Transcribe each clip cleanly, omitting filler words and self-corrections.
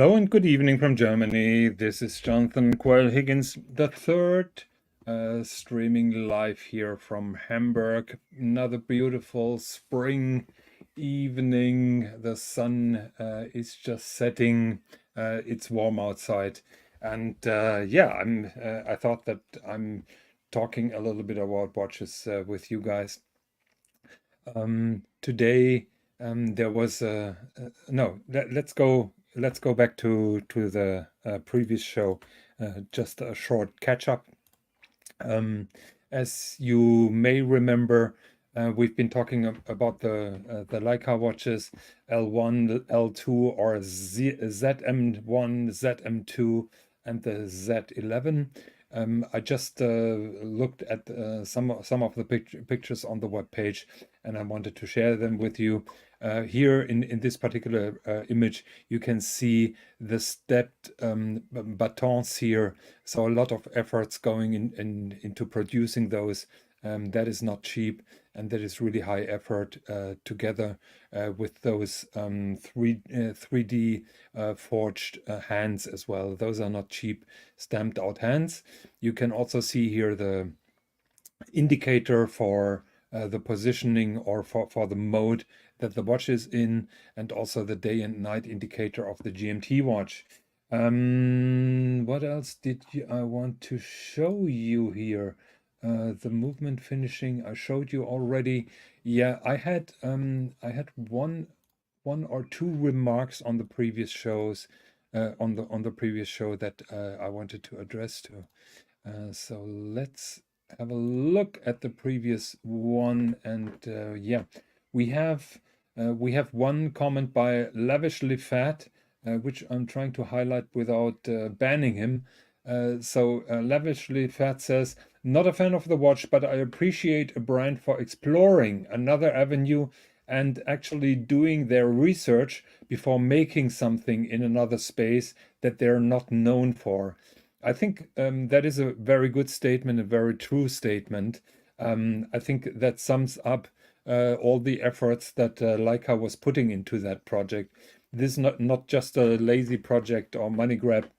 Hello and good evening from Germany. This is Jonathan Quayle Higgins III, streaming live here from Hamburg. Another beautiful spring evening. The sun is just setting. It's warm outside, and I thought that I'm talking a little bit about watches with you guys. Today there was a no. Let's go back to the previous show. Just a short catch up. As you may remember, we've been talking about the Leica watches L1, L2, or ZM1, ZM2, and the Z11. I just looked at some of the pictures on the web page, and I wanted to share them with you. Here in this particular image, you can see the stepped batons here. So a lot of efforts going into producing those. That is not cheap, and that is really high effort together with those 3D forged hands as well. Those are not cheap stamped out hands. You can also see here the indicator for the positioning or for the mode that the watch is in, and also the day and night indicator of the GMT watch. What else did I want to show you here? The movement finishing I showed you already. Yeah, I had one or two remarks on the previous shows, on the previous show that I wanted to address to. So let's have a look at the previous one, and we have one comment by Lavishly Fat, which I'm trying to highlight without banning him. Lavishly Fat says, not a fan of the watch, but I appreciate a brand for exploring another avenue and actually doing their research before making something in another space that they're not known for. I think that is a very good statement, a very true statement. I think that sums up all the efforts that Leica was putting into that project. This is not just a lazy project or money grab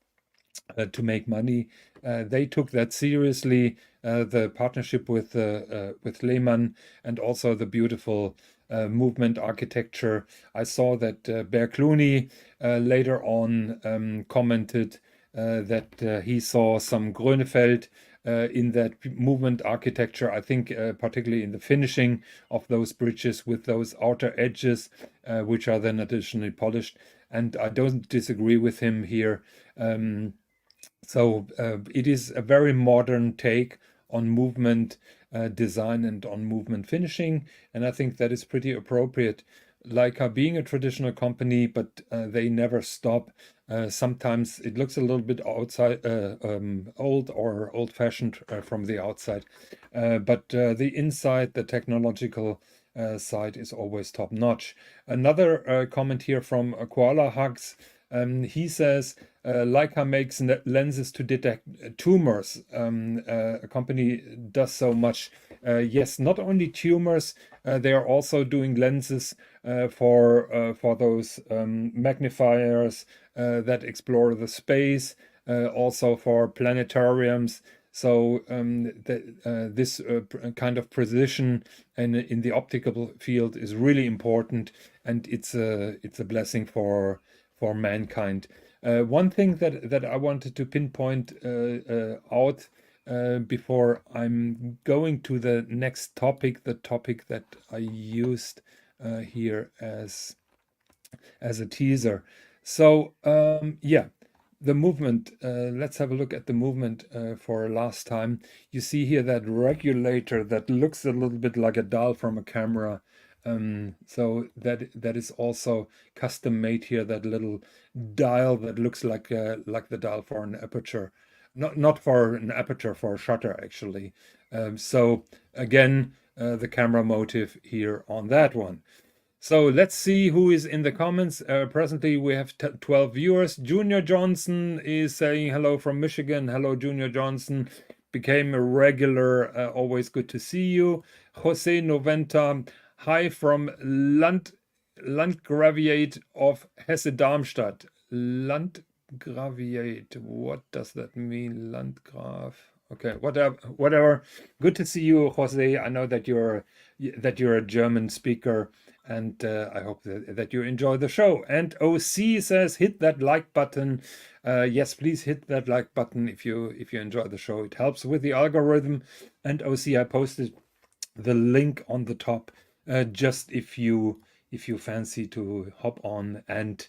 to make money. They took that seriously. The partnership with Lehman, and also the beautiful movement architecture. I saw that Bear Clooney later on commented that he saw some Grönefeld in that movement architecture. I think particularly in the finishing of those bridges with those outer edges, which are then additionally polished. And I don't disagree with him here. It is a very modern take on movement design and on movement finishing, and I think that is pretty appropriate. Leica being a traditional company, but they never stop. Sometimes it looks a little bit old or old-fashioned from the outside, but the inside, the technological side is always top-notch. Another comment here from Koala Hugs. He says, Leica makes lenses to detect tumors. A company does so much. Yes, not only tumors, they are also doing lenses for those magnifiers that explore the space, also for planetariums. So this kind of precision in the optical field is really important, and it's a blessing for mankind. One thing that I wanted to pinpoint out before I'm going to the next topic, the topic that I used here as a teaser. So the movement. Let's have a look at the movement for last time. You see here that regulator that looks a little bit like a dial from a camera. So that is also custom made here. That little dial that looks like the dial for an aperture, not for an aperture, for a shutter actually. So again, the camera motive here on that one. So let's see who is in the comments. Presently, we have 12 viewers. Junior Johnson is saying hello from Michigan. Hello, Junior Johnson. Became a regular. Always good to see you. Jose Noventa. Hi from Landgraviate of Hesse-Darmstadt. Landgraviate. What does that mean? Landgraf. Okay, whatever. Good to see you, Jose. I know that you're a German speaker, and I hope that you enjoy the show. And OC says, hit that like button. Yes, please hit that like button if you enjoy the show. It helps with the algorithm. And OC, I posted the link on the top, just if you fancy to hop on and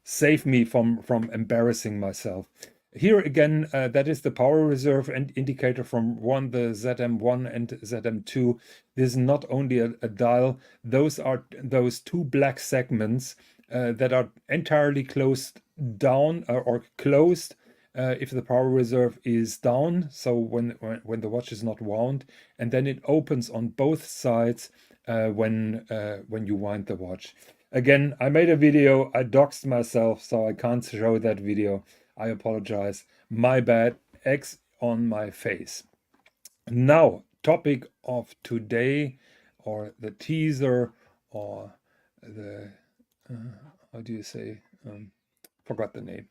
save me from embarrassing myself. Here again, that is the power reserve and indicator from the ZM1 and ZM2. This is not only a dial, those are those two black segments that are entirely closed down or closed if the power reserve is down, so when the watch is not wound, and then it opens on both sides when you wind the watch. Again, I made a video, I doxed myself, so I can't show that video. I apologize. My bad. X on my face. Now, topic of today, or the teaser, or the how do you say? Forgot the name.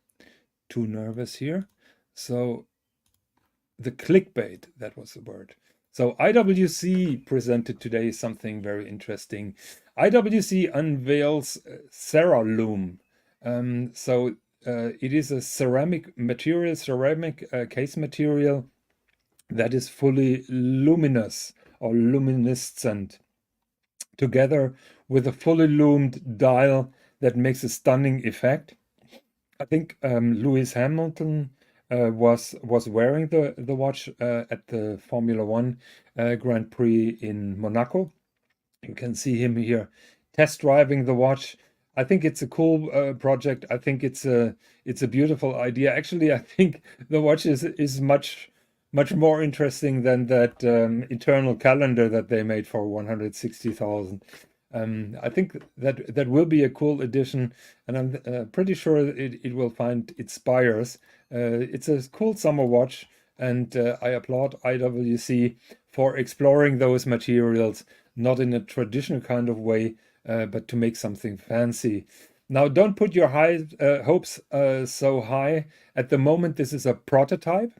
Too nervous here. So the clickbait, that was the word. So IWC presented today something very interesting. IWC unveils Ceralume. It is a ceramic case material that is fully luminous or luminescent, together with a fully lumed dial that makes a stunning effect. I think Lewis Hamilton was wearing the watch at the Formula One Grand Prix in Monaco. You can see him here test driving the watch. I think it's a cool project. I think it's a beautiful idea. Actually, I think the watch is much more interesting than that internal calendar that they made for 160,000. I think that will be a cool addition, and I'm pretty sure it will find its buyers. It's a cool summer watch, and I applaud IWC for exploring those materials, not in a traditional kind of way, but to make something fancy. Now, don't put your hopes so high. At the moment, this is a prototype.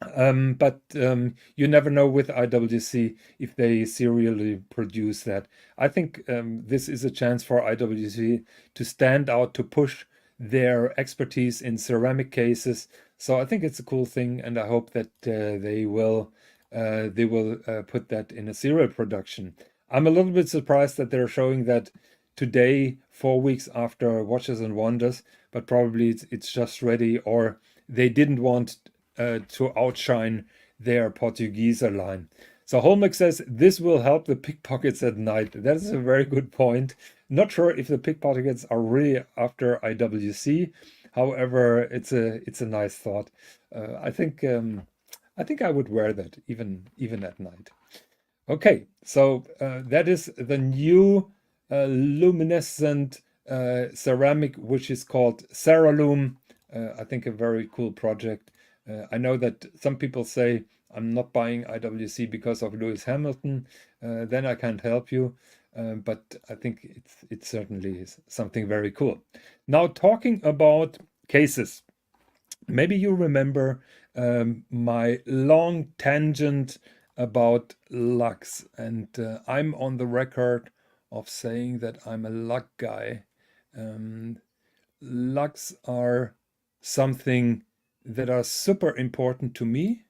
But you never know with IWC if they serially produce that. I think this is a chance for IWC to stand out, to push their expertise in ceramic cases. So I think it's a cool thing, and I hope that they will put that in a serial production. I'm a little bit surprised that they're showing that today, 4 weeks after Watches and Wonders, but probably it's just ready, or they didn't want to outshine their Portuguese line. So Holmberg says this will help the pickpockets at night. That is a very good point. Not sure if the pickpockets are really after IWC. However, it's a nice thought. I think I would wear that even at night. Okay, so that is the new luminescent ceramic, which is called Ceralume. I think a very cool project. I know that some people say I'm not buying IWC because of Lewis Hamilton. Then I can't help you. But I think it certainly is something very cool. Now, talking about cases, maybe you remember my long tangent about Lux, and I'm on the record of saying that I'm a Lux guy. Lux are something that are super important to me.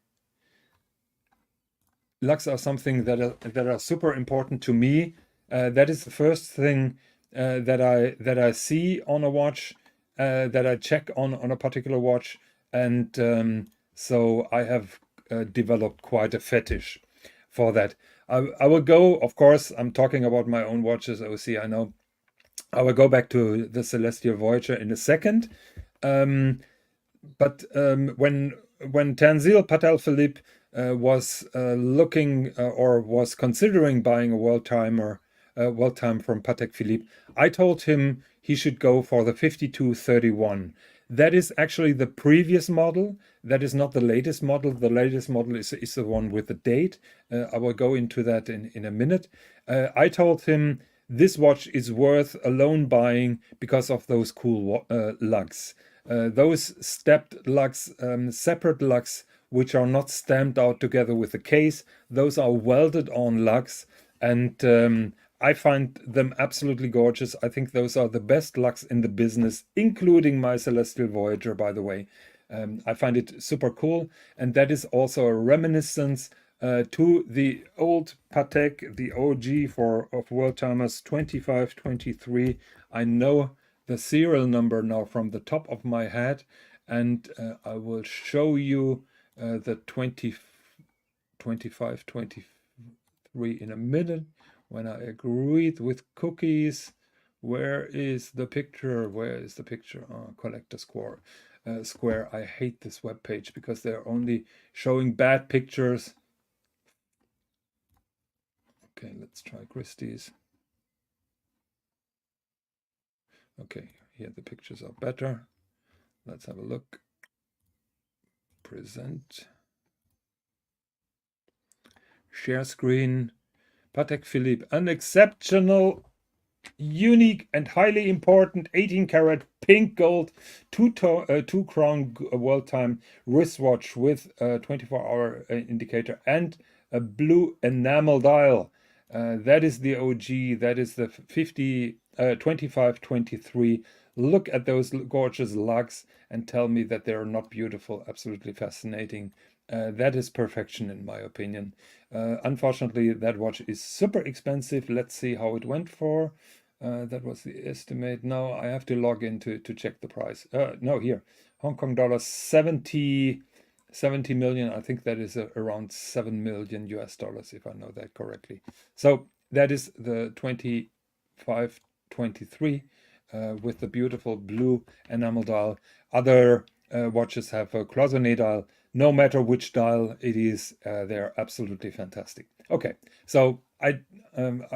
Lux are something that are super important to me. That is the first thing that I see on a watch, that I check on a particular watch, and so I have developed quite a fetish for that. I will go, of course, I'm talking about my own watches, OC, I know. I will go back to the Celestial Voyager in a second. But when Tanzil Patel Philippe was looking or was considering buying a world time from Patek Philippe, I told him he should go for the 5231. That is actually the previous model. That is not the latest model. The latest model is the one with the date. I will go into that in a minute. I told him this watch is worth alone buying because of those cool lugs. Those stepped lugs, separate lugs, which are not stamped out together with the case, those are welded on lugs, and I find them absolutely gorgeous. I think those are the best lugs in the business, including my Celestial Voyager, by the way. I find it super cool, and that is also a reminiscence to the old Patek, the OG of World Timers 2523. I know the serial number now from the top of my head, and I will show you the 2523 in a minute when I agreed with cookies. Where is the picture? Where is the picture? Oh, Collector Square. Square. I hate this web page because they're only showing bad pictures. Okay, let's try Christie's. Okay, here the pictures are better. Let's have a look. Present. Share screen. Patek Philippe, an exceptional, unique and highly important 18 karat pink gold two crown world time wristwatch with a 24-hour indicator and a blue enamel dial. That is the OG. That is the 2523. Look at those gorgeous lugs and tell me that they're not beautiful. Absolutely fascinating. That is perfection in my opinion. Unfortunately, that watch is super expensive. Let's see how it went for. That was the estimate. Now I have to log in to check the price. No, here, Hong Kong dollars 70 million. I think that is around 7 million US dollars, if I know that correctly. So that is the 2523 with the beautiful blue enamel dial. Other watches have a cloisonné dial. No matter which dial it is, they're absolutely fantastic. Okay, so I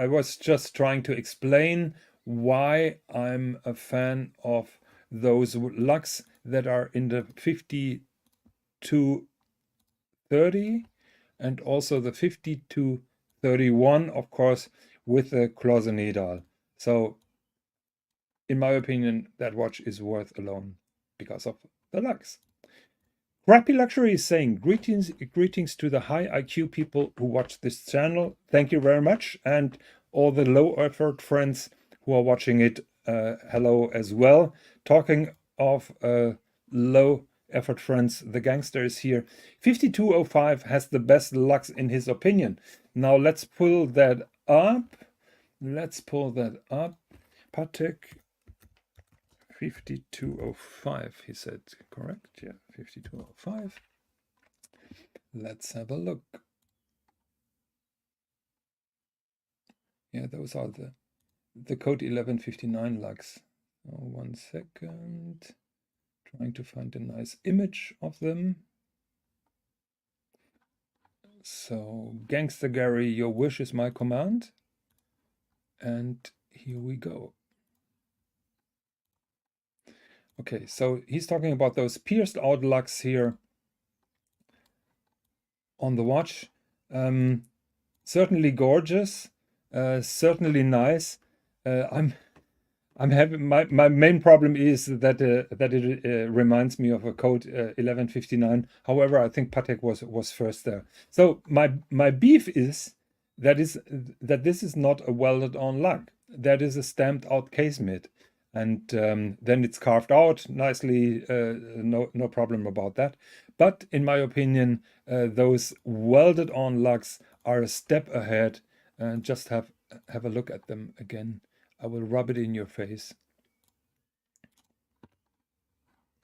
was just trying to explain why I'm a fan of those lugs that are in the 5230 and also the 5231, of course, with the cloisonné dial. So in my opinion, that watch is worth alone because of the lugs. Crappy Luxury is saying, greetings to the high IQ people who watch this channel. Thank you very much. And all the low effort friends who are watching it, hello as well. Talking of low effort friends, the gangster is here. 5205 has the best lugs in his opinion. Now let's pull that up. Patek 5205, he said, correct? Yeah, 5205. Let's have a look. Yeah, those are the code 1159 lugs. Oh, 1 second. Trying to find a nice image of them. So, Gangster Gary, your wish is my command. And here we go. Okay, so he's talking about those pierced out lugs here on the watch. Certainly gorgeous, certainly nice. I'm having my main problem is that it reminds me of a code 1159. However, I think Patek was first there. So my beef is that this is not a welded on lug. That is a stamped out casemate, and then it's carved out nicely. No problem about that. But in my opinion, those welded on lugs are a step ahead. And just have a look at them again. I will rub it in your face.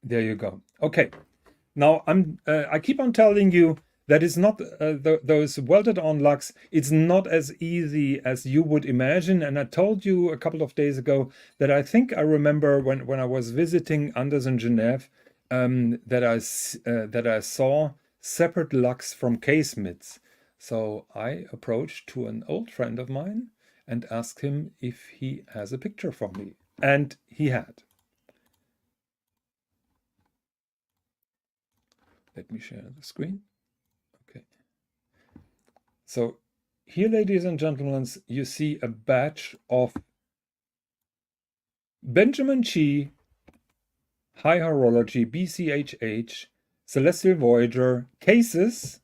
There you go. Okay. Now I keep on telling you that is not those welded on lugs. It's not as easy as you would imagine. And I told you a couple of days ago that I think I remember when I was visiting Anders in Genève that I saw separate lugs from casemates. So I approached to an old friend of mine and asked him if he has a picture for me. And he had. Let me share the screen. Okay. So here, ladies and gentlemen, you see a batch of Benjamin Chi, High Horology, BCHH, Celestial Voyager cases,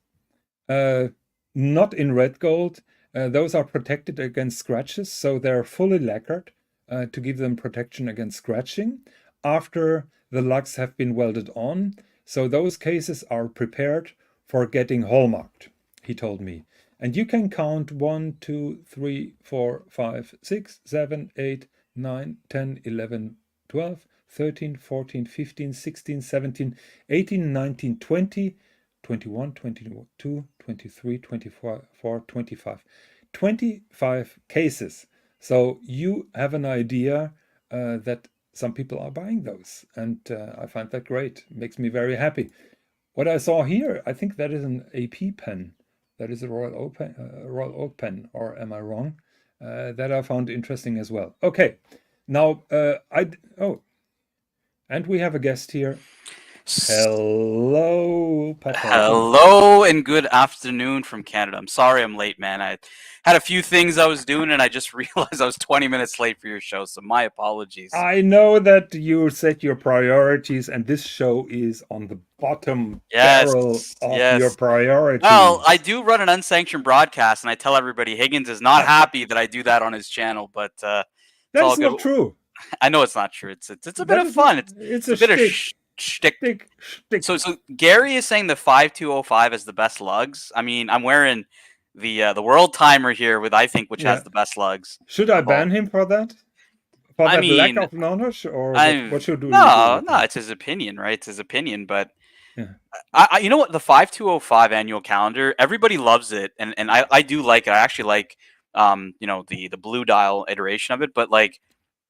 not in red gold. Those are protected against scratches, so they're fully lacquered to give them protection against scratching after the lugs have been welded on. So those cases are prepared for getting hallmarked, he told me. And you can count 1, 2, 3, 4, 5, 6, 7, 8, 9, 10, 11, 12, 13, 14, 15, 16, 17, 18, 19, 20, 21, 22, 23, 24, 25. 25 cases. So you have an idea that some people are buying those. And I find that great. Makes me very happy. What I saw here, I think that is an AP pen. That is a Royal Oak pen, or am I wrong? That I found interesting as well. Okay, now and we have a guest here. Hello, Pat. Hello and good afternoon from Canada. I'm sorry I'm late, man. I had a few things I was doing and I just realized I was 20 minutes late for your show, so my apologies. I know that you set your priorities, and this show is on the bottom barrel of your priorities. Well, I do run an unsanctioned broadcast, and I tell everybody Higgins is not happy that I do that on his channel, but it's all good. Not true. I know it's not true. It's a bit of fun. It's a bit of shtick. So Gary is saying the 5205 is the best lugs. I mean, I'm wearing the world timer here with which has the best lugs. Should I ban him for that? For that lack of knowledge, or what should do? No, it's his opinion, right? It's his opinion, but you know what? The 5205 annual calendar, everybody loves it, and I do like it. I actually like the blue dial iteration of it, but like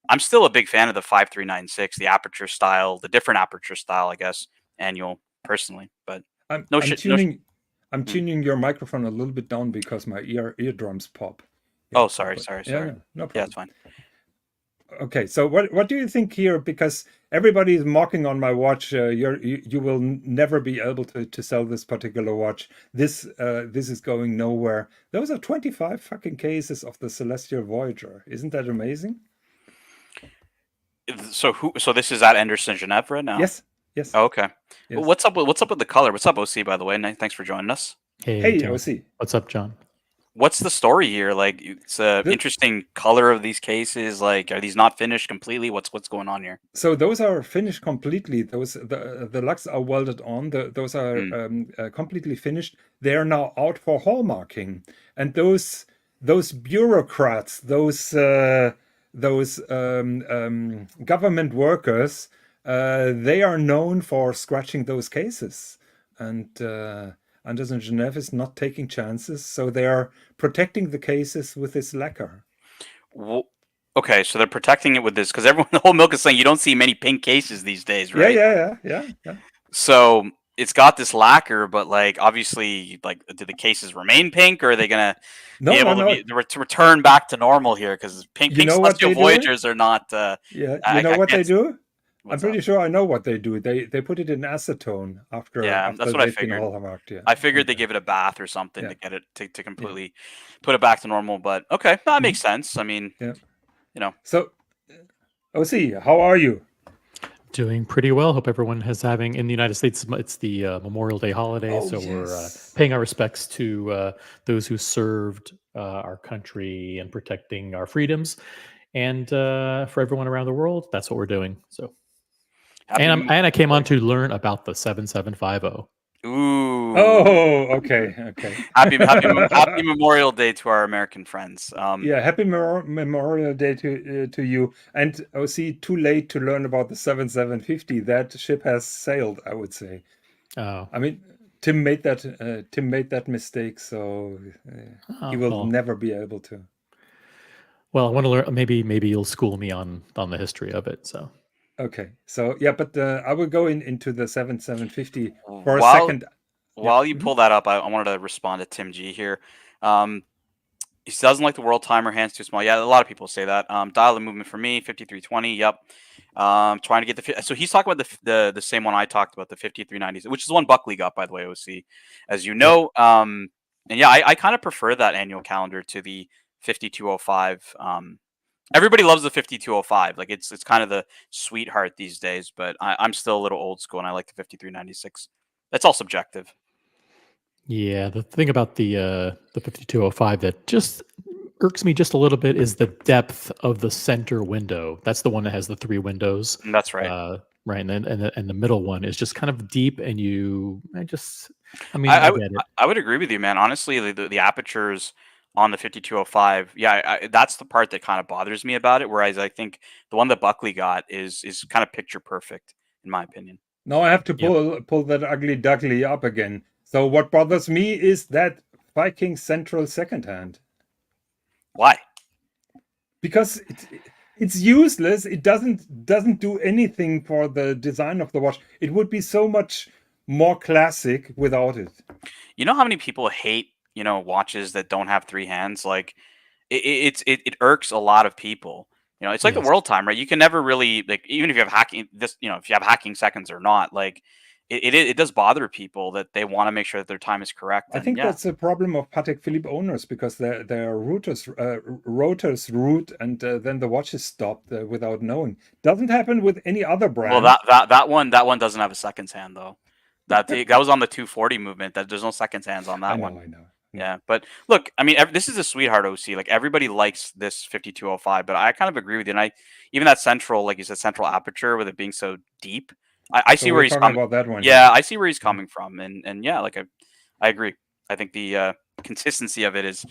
I'm still a big fan of the 5396, the aperture style, the different aperture style, I guess, annual personally. But I'm tuning your microphone a little bit down because my eardrums pop. Yeah, oh, sorry. No problem. Yeah, it's fine. Okay, so what do you think here? Because everybody is mocking on my watch. You will never be able to sell this particular watch. This is going nowhere. Those are 25 fucking cases of the Celestial Voyager. Isn't that amazing? So this is at Anderson Genève right now? Yes. Oh, okay. Yes. Well, what's up with the color? What's up, OC, by the way? And thanks for joining us. Hey, OC. What's up, John? What's the story here? Like, it's an interesting color of these cases. Like, are these not finished completely? What's going on here? So those are finished completely. The lugs are welded on. Those are completely finished. They are now out for hallmarking. And those bureaucrats, those government workers, they are known for scratching those cases. And Anderson Genève is not taking chances, so they are protecting the cases with this lacquer. Well, okay, so they're protecting it with this because the whole milk is saying you don't see many pink cases these days, right? Yeah. So it's got this lacquer, but like obviously, like, do the cases remain pink, or are they gonna be able to return back to normal here? Because pink Celestial Voyagers are not. You know what they do? I'm pretty sure I know what they do. They put it in acetone after. That's what I figured. I figured they give it a bath or something to get it to completely put it back to normal. But okay, that makes sense. I mean, So, OC, how are you? Doing pretty well. Hope everyone is having in the United States. It's the Memorial Day holiday, we're paying our respects to those who served our country and protecting our freedoms, and for everyone around the world, that's what we're doing. So. And I came on to learn about the 7750. Ooh. Oh, okay. Happy Memorial Day to our American friends. Happy Memorial Day to you. And OC, too late to learn about the 7750. That ship has sailed, I would say. Oh. I mean, Tim made that mistake, so he will never be able to. Well, I want to learn. Maybe you'll school me on the history of it. So. Okay, so but I will go into the 7750 for a second. While you pull that up, I wanted to respond to Tim G here. He doesn't like the world timer, hands too small. Yeah, a lot of people say that. Dial and movement for me, 5320. Yep. Trying to get so he's talking about the same one I talked about, the 5390, which is the one Buckley got, by the way, OC. As you know, And yeah, I kind of prefer that annual calendar to the 5205. Everybody loves the 5205. Like it's kind of the sweetheart these days, but I'm still a little old school and I like the 5396. That's all subjective. Yeah, the thing about the 5205 that just irks me just a little bit is the depth of the center window. That's the one that has the 3 windows. And that's right. Right, and then and the middle one is just kind of deep, and I mean, I I would get it. I would agree with you, man. Honestly, the apertures on the 5205, yeah, that's the part that kind of bothers me about it. Whereas I think the one that Buckley got is kind of picture perfect, in my opinion. Now I have to Yep. pull that ugly duckly up again. So what bothers me is that Viking Central second hand. Why? Because it's useless. It doesn't do anything for the design of the watch. It would be so much more classic without it. You know how many people hate, watches that don't have 3 hands? Like it irks a lot of people. It's like the Yes. world time, right? You can never really like even if you have hacking this, if you have hacking seconds or not, like it does bother people that they want to make sure that their time is correct. I And think yeah, that's a problem of Patek Philippe owners because their rotors root and then the watch is stopped without knowing. Doesn't happen with any other well brand. that one doesn't have a seconds hand though. That was on the 240 movement. That there's no seconds hands on that one. I know. Yeah, but look, I mean, this is a sweetheart OC. Like everybody likes this 5205, but I kind of agree with you. And even that central, like you said, central aperture with it being so deep, I So see where we're he's talking coming. about that one. Yeah, I see where he's Mhm. coming from, and yeah, like I agree. I think the consistency of it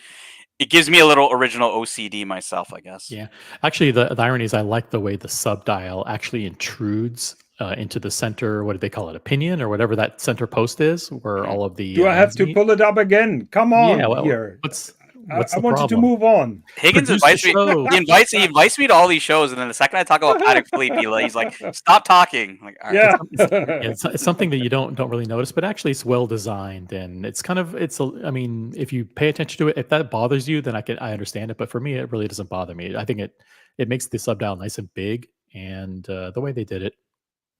gives me a little original OCD myself, I guess. Yeah. Actually, the irony is I like the way the sub dial actually intrudes into the center. What do they call it? A pinion or whatever that center post is, where Mhm. all of the Do I have hands to meet. pull it up again? Come Yeah. on Well, here. what's I the wanted to problem? move on. Higgins Produce the invites me. show. He invites me to all these shows, and then the second I talk about Patek Philippe, he's like, "Stop talking." I'm like, all right. Yeah. Yeah, it's something that you don't really notice, but actually it's well designed, and I mean, if you pay attention to it, if that bothers you, then I understand it. But for me, it really doesn't bother me. I think it makes the sub dial nice and big, and the way they did it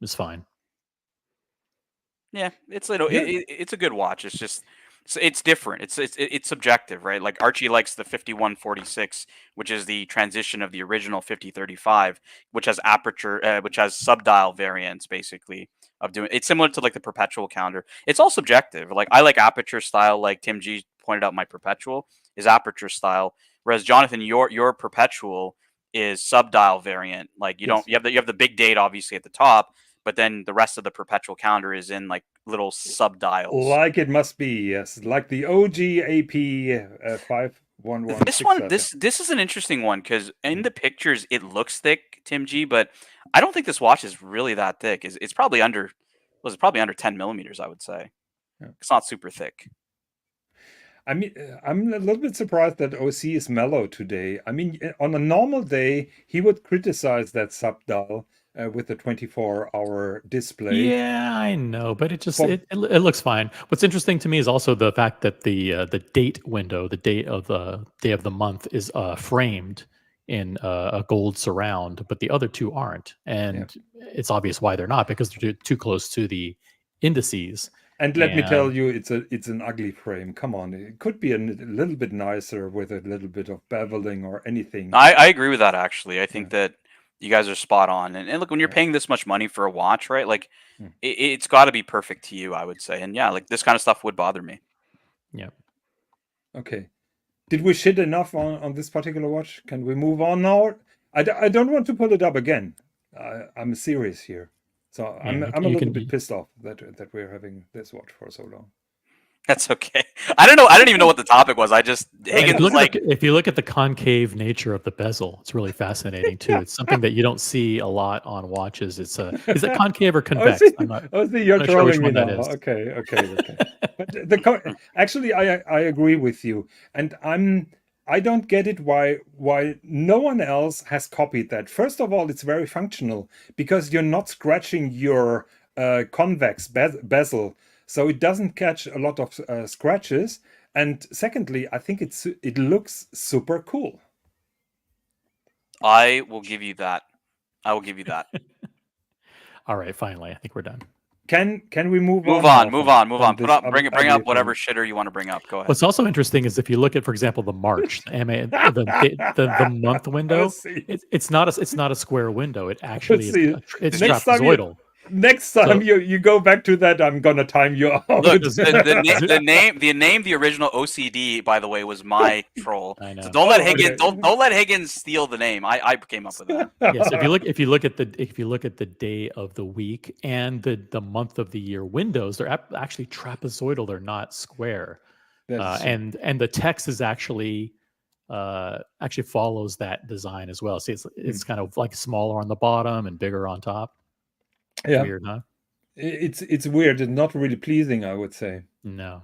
is fine. Yeah, it's Yeah. it's a good watch. It's just it's different. It's subjective, right? Like Archie likes the 5146, which is the transition of the original 5035, which has which has subdial variants basically of doing. It's similar to like the perpetual calendar. It's all subjective. Like I like aperture style, like Tim G pointed out. My perpetual is aperture style, whereas Jonathan, your perpetual is subdial variant. Like Yes. you have the big date obviously at the top, but then the rest of the perpetual calendar is in like little sub dials. Like it must be, yes. Like the OG AP 5116. This is an interesting one because in the pictures it looks thick, Tim G, but I don't think this watch is really that thick. It's probably under was probably under 10 millimeters, I would say. Yeah. It's not super thick. I mean, I'm a little bit surprised that OC is mellow today. I mean, on a normal day, he would criticize that subdial with the 24-hour display. Yeah, I know, but For- it looks fine. What's interesting to me is also the fact that the date window, the date of the day of the month, is framed in a gold surround, but the other two aren't, and it's obvious why they're not because they're too close to the indices. And let me tell you, it's an ugly frame. Come on, it could be a little bit nicer with a little bit of beveling or anything. I agree with that actually. I think that you guys are spot on. And look, when you're paying this much money for a watch, right? Like it's got to be perfect to you, I would say. And yeah, like this kind of stuff would bother me. Yeah. Okay. Did we shit enough on this particular watch? Can we move on now? I don't want to pull it up again. I'm serious here. So I'm a little bit pissed off that we're having this watch for so long. That's okay. I don't know. I didn't even know what the topic was. I just Higgins was like, if you look at the concave nature of the bezel, it's really fascinating too. It's something that you don't see a lot on watches. Is it concave or convex? You're trolling me now. Okay. But actually, I agree with you, and I don't get it why no one else has copied that. First of all, it's very functional because you're not scratching your convex bezel. So it doesn't catch a lot of scratches. And secondly, I think it looks super cool. I will give you that. All right, finally, I think we're done. can we move Move on? on. from Bring this up idea whatever thing? shitter you want to bring up. Go ahead. What's also interesting is if you look at, for example, the March, the month window, see. it's not a square window. It actually is see. it's Next time you- trapezoidal. Next time So- you go back to that, I'm gonna time you out. Look, the original OCD, by the way, was my troll. I know. So don't let Higgins okay. don't let Higgins steal the name. I came up with that. Yes, if you look at the day of the week and the month of the year windows, they're actually trapezoidal. They're not square. And the text is actually follows that design as well. See, it's kind of like smaller on the bottom and bigger on top. Yeah, Weird, huh? it's weird and not really pleasing, I would say. No.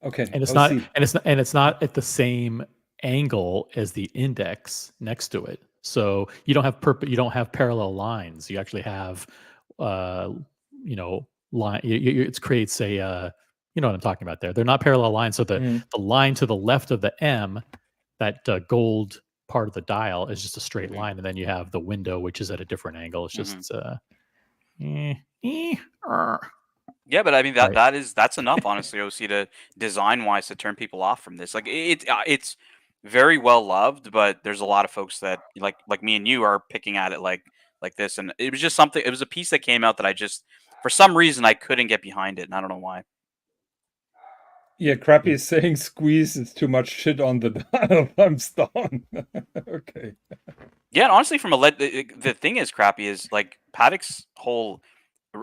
Okay, And OC. it's not at the same angle as the index next to it. So you don't have parallel lines. You actually have line. It creates a you know what I'm talking about there. They're not parallel lines. So the line to the left of the M, that gold part of the dial, is just a straight line, and then you have the window, which is at a different angle. It's just Yeah, but I mean Right. that's enough, honestly, OC, to design wise to turn people off from this. Like it's very well loved, but there's a lot of folks that like me and you are picking at it like this, and it was just something. It was a piece that came out that I just, for some reason, I couldn't get behind it, and I don't know why. Yeah, Crappy is saying squeeze is too much shit on the dial. I'm stunned. Okay. Yeah, and honestly, from the thing is, Crappy, is like Paddock's whole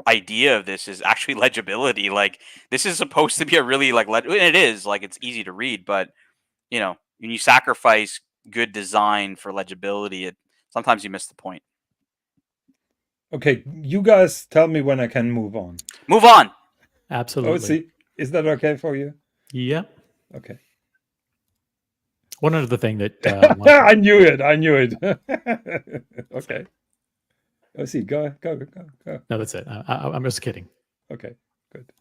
idea of this is actually legibility. Like, this is supposed to be a really and it is, like, it's easy to read, but when you sacrifice good design for legibility, sometimes you miss the point. Okay, you guys tell me when I can move on. Move on. Absolutely. OC, is that okay for you? Yeah. Okay. One other thing that I knew it. Okay. OC, go. No, that's it. I'm just kidding. Okay, good.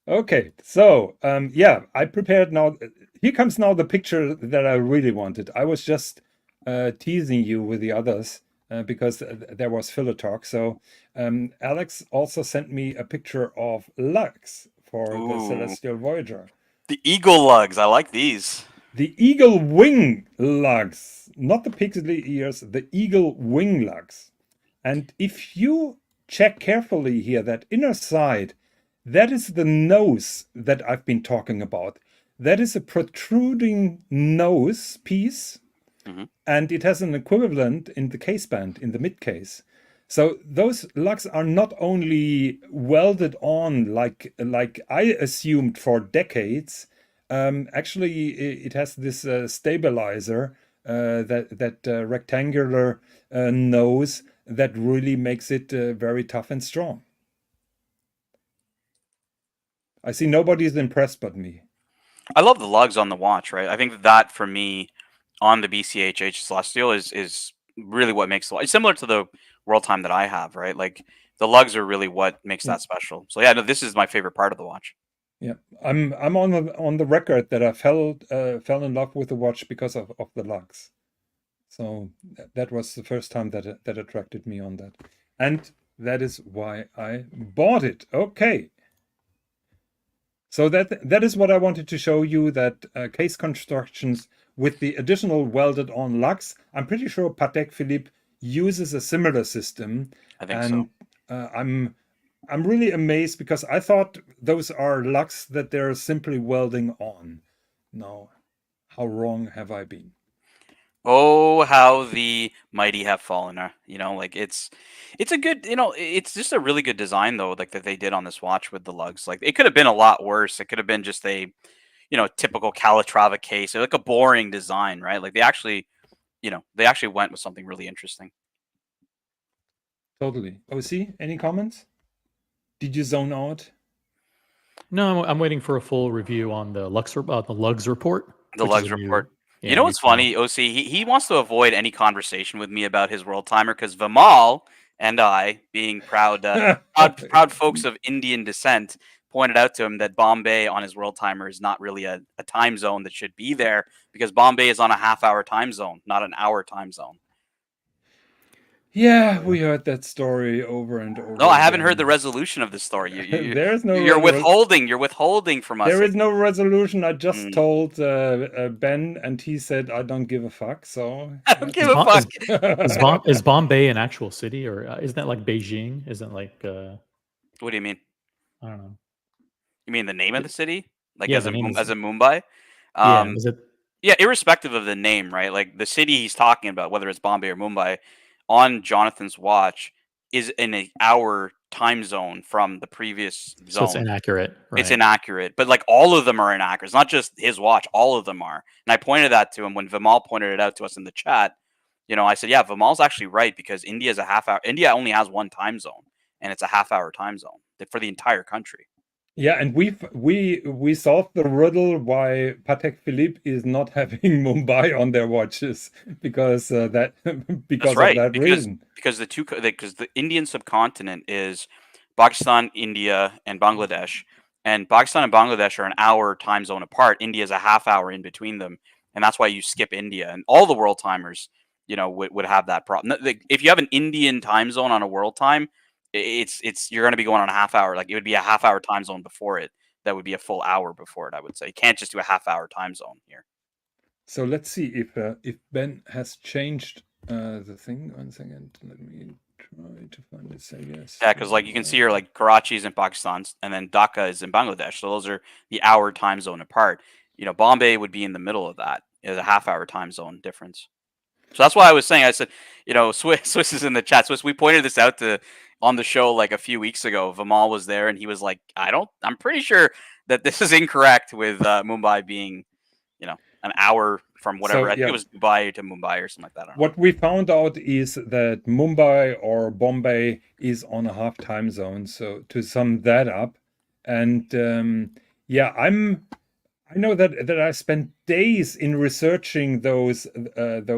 Okay, so yeah, I prepared now. Here comes now the picture that I really wanted. I was just teasing you with the others because there was filler talk. So Alex also sent me a picture of Lux for the Celestial Voyager. The eagle lugs. I like these. The eagle wing lugs, not the pixely ears, the eagle wing lugs. And if you check carefully here, that inner side, that is the nose that I've been talking about. That is a protruding nose piece, and it has an equivalent in the caseband, in the mid case. So those lugs are not only welded on like I assumed for decades. Actually, it has this stabilizer, that rectangular nose that really makes it very tough and strong. I see nobody's impressed but me. I love the lugs on the watch, right? I think that for me on the BCHH Celestial is really what makes the watch. It's similar to the World Time that I have, right? Like, the lugs are really what makes that special. So yeah, no, this is my favorite part of the watch. Yeah, I'm on the record that I fell in love with the watch because of the lugs. So that was the first time that attracted me on that, and that is why I bought it. Okay. So that is what I wanted to show you, that case constructions with the additional welded on lugs. I'm pretty sure Patek Philippe uses a similar system. I think so. I'm really amazed because I thought those are lugs that they're simply welding on. No, how wrong have I been? Oh, how the mighty have fallen. It's a good, it's just a really good design though, like that they did on this watch with the lugs. Like, it could have been a lot worse. It could have been just a, typical Calatrava case, or like a boring design, right? Like, they actually went with something really interesting. Totally. OC, any comments? Did you zone out? No, I'm waiting for a full review on the lugs report. The lugs report. You know what's funny, OC? He wants to avoid any conversation with me about his world timer because Vimal and I, being proud folks of Indian descent, pointed out to him that Bombay on his world timer is not really a time zone that should be there, because Bombay is on a half-hour time zone, not an hour time zone. Yeah, we heard that story over and over. No, I haven't heard again. the resolution of this story. There's no. You're withholding. You're withholding from us. There is no resolution. I just Mm. told Ben, and he said, "I don't give a fuck." So I don't give Is, a Bom- fuck. is, is Bombay an actual city, or isn't that like Beijing? Isn't like What do you mean? I don't know. You mean the name of the city? Like Yeah, as the name is. in Mumbai? Yeah, is it? Yeah, irrespective of the name, right? Like the city he's talking about, whether it's Bombay or Mumbai, on Jonathan's watch is in a hour time zone from the previous So it's zone. inaccurate. Right? It's inaccurate, but like all of them are inaccurate. It's not just his watch; all of them are. And I pointed that to him when Vimal pointed it out to us in the chat. I said, "Yeah, Vimal's actually right because India is a half hour. India only has one time zone, and it's a half-hour time zone for the entire country." Yeah, and we solved the riddle why Patek Philippe is not having Mumbai on their watches because because That's right. of that reason. Because the Indian subcontinent is Pakistan, India, and Bangladesh, and Pakistan and Bangladesh are an hour time zone apart. India is a half hour in between them, and that's why you skip India. And all the world timers, would have that problem. If you have an Indian time zone on a world time, it's you're going to be going on a half hour. Like it would be a half-hour time zone before it. That would be a full hour before it. I would say you can't just do a half-hour time zone here. So let's see if Ben has changed the thing. 1 second. Let me try to find it. Say yes. Yeah, because like you can see here, like Karachi is in Pakistan, and then Dhaka is in Bangladesh. So those are the hour time zone apart. Bombay would be in the middle of that. It's a half-hour time zone difference. So that's why I was saying. I said, Swiss is in the chat. Swiss, we pointed this out on the show like a few weeks ago. Vimal was there, and he was like, I'm pretty sure that this is incorrect with Mumbai being, an hour from whatever. I think it was Dubai to Mumbai or something like that. What we found out is that Mumbai or Bombay is on a half time zone. So to sum that up, and I know that I spent days in researching those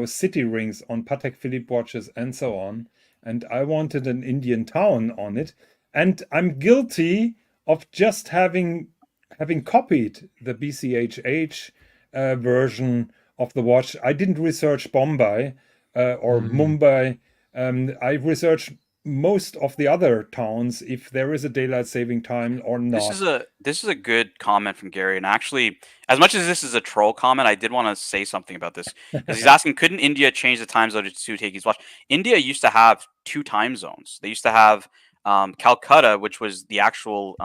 city rings on Patek Philippe watches and so on, and I wanted an Indian town on it, and I'm guilty of just having copied the BCHH version of the watch. I didn't research Bombay or Mumbai. I researched most of the other towns if there is a daylight saving time or not. This is a good comment from Gary, and actually, as much as this is a troll comment, I did want to say something about this because he's asking, couldn't India change the time zone to take his watch? India used to have 2 time zones. They used to have Calcutta, which was the actual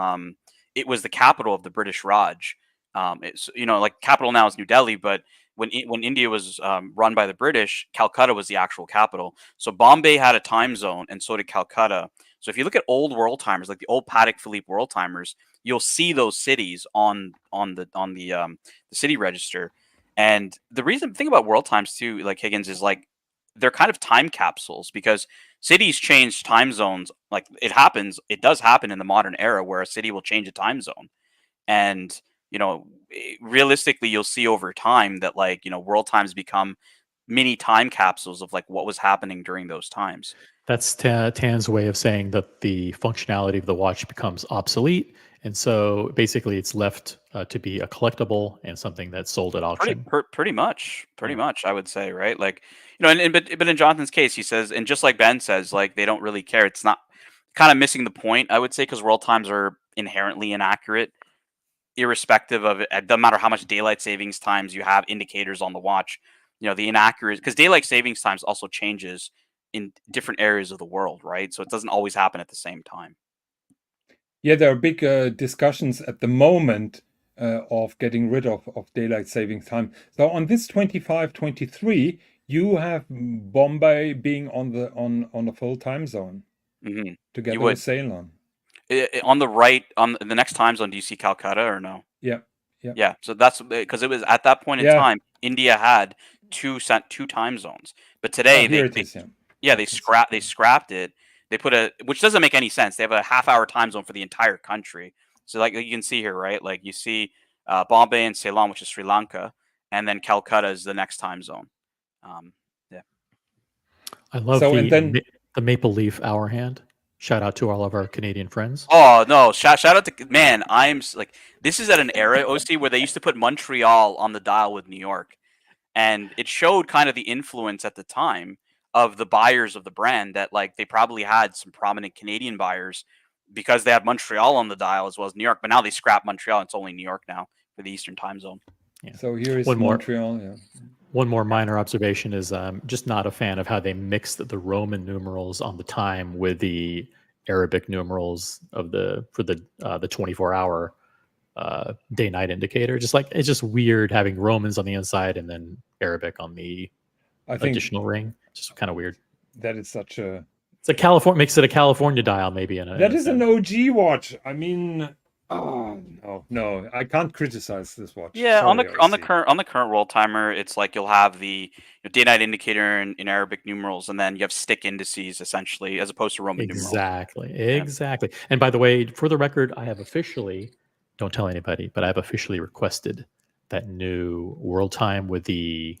it was the capital of the British Raj. It's like capital now is New Delhi, but when India was run by the British, Calcutta was the actual capital. So Bombay had a time zone, and so did Calcutta. So if you look at old world timers, like the old Patek Philippe world timers, you'll see those cities on the city register. And the thing about world times too, like Higgins, is like they're kind of time capsules because cities change time zones. Like it does happen in the modern era where a city will change a time zone, and realistically, you'll see over time that world times become mini time capsules of like what was happening during those times. That's Tan's way of saying that the functionality of the watch becomes obsolete, and so basically it's left to be a collectible and something that's sold at auction. Pretty much, I would say, right? Like but in Jonathan's case, he says, and just like Ben says, like they don't really care. It's not kind of missing the point, I would say, because world times are inherently inaccurate. Irrespective of it, it doesn't matter how much daylight savings times you have indicators on the watch, the inaccurate, because daylight savings times also changes in different areas of the world, right? So it doesn't always happen at the same time. Yeah, there are big discussions at the moment of getting rid of daylight savings time. So on this 25-23, you have Bombay being on a full time zone together with Ceylon. On the right, on the next time zone, do you see Calcutta or no? Yeah. So that's because it was at that point in time, India had two time zones, but today they scrapped it. They put which doesn't make any sense. They have a half-hour time zone for the entire country. So like you can see here, right? Like you see Bombay and Ceylon, which is Sri Lanka, and then Calcutta is the next time zone. I love the Maple Leaf hour hand. Shout out to all of our Canadian friends. Oh no! Shout out to man. I'm like, this is at an era, OC, where they used to put Montreal on the dial with New York, and it showed kind of the influence at the time of the buyers of the brand that like they probably had some prominent Canadian buyers because they had Montreal on the dial as well as New York, but now they scrap Montreal. It's only New York now for the Eastern time zone. Yeah. So here is One more. Montreal. Yeah. One more minor observation is just not a fan of how they mixed the Roman numerals on the time with the Arabic numerals of the 24-hour day-night indicator. Just like it's just weird having Romans on the inside and then Arabic on the I think additional ring. Just kind of weird. that is such a It's a California makes it a California dial maybe. that is an OG watch. I mean, no, I can't criticize this watch. Yeah, Sorry, on the OC. current world timer, it's like you'll have the day-night indicator in Arabic numerals, and then you have stick indices essentially, as opposed to Roman numerals. Exactly. And by the way, for the record, I have officially, don't tell anybody, but I've officially requested that new world time with the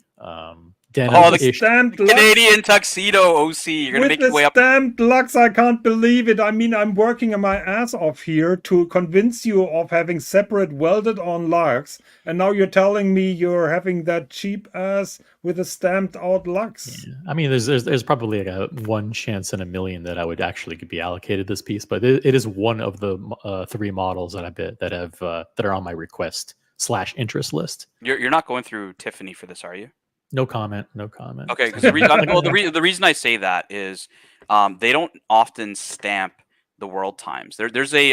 the stamped lux. Canadian tuxedo, OC. You're gonna With make the your way up. stamped lux, I can't believe it. I mean, I'm working on my ass off here to convince you of having separate welded on lux, and now you're telling me you're having that cheap ass with a stamped out lux. Yeah. I mean, there's probably like a 1 chance in a million that I would actually be allocated this piece, but it is one of the 3 models that that are on my request/interest list. You're not going through Tiffany for this, are you? No comment. Okay, because the reason I say that is they don't often stamp the world times. There's a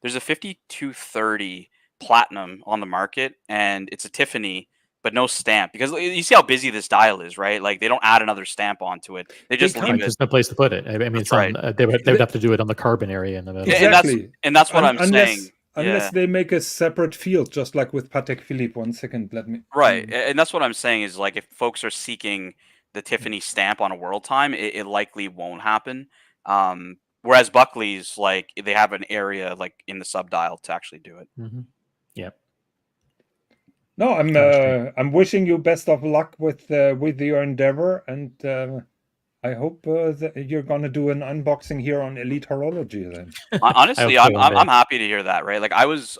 5230 platinum on the market, and it's a Tiffany, but no stamp. Because you see how busy this dial is, right? Like they don't add another stamp onto it. They just leave it. There's no place to put it. I mean, it's right. They would have to do it on the carbon area in the middle. Yeah, Exactly. and that's what I'm saying. Unless they make a separate field, just like with Patek Philippe. 1 second, let me. Right, and that's what I'm saying is like if folks are seeking the Tiffany stamp on a world time, it likely won't happen. Whereas Buckley's like they have an area like in the subdial to actually do it. Mm-hmm. Yep. No, I'm wishing you best of luck with your endeavor, and I hope that you're gonna do an unboxing here on Elite Horology then. Honestly, I'm happy to hear that. Right, like I was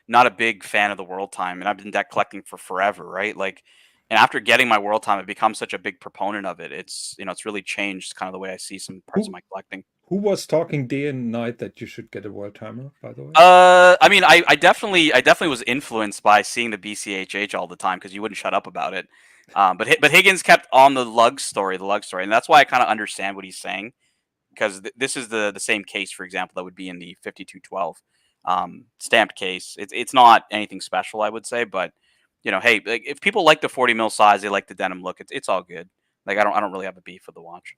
not a big fan of the world time, and I've been deck collecting for forever. Right, like, and after getting my world time, I've become such a big proponent of it. It's it's really changed kind of the way I see some parts of my collecting. Who was talking day and night that you should get a world timer, by the way? I mean, I definitely was influenced by seeing the BCHH all the time because you wouldn't shut up about it. But Higgins kept on the lug story, and that's why I kind of understand what he's saying, because this is the same case, for example, that would be in the 5212 stamped case. It's not anything special, I would say, but hey, like, if people like the 40 mil size, they like the denim look. It's all good. Like I don't really have a beef with the watch.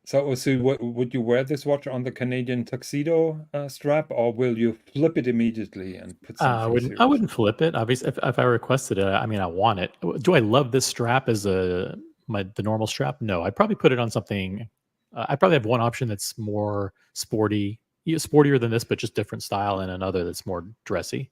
So would you wear this watch on the Canadian tuxedo strap, or will you flip it immediately and put some? I wouldn't flip it. Obviously, if I requested it, I mean, I want it. Do I love this strap as the normal strap? No, I'd probably put it on something. I probably have one option that's more sporty, sportier than this, but just different style, and another that's more dressy.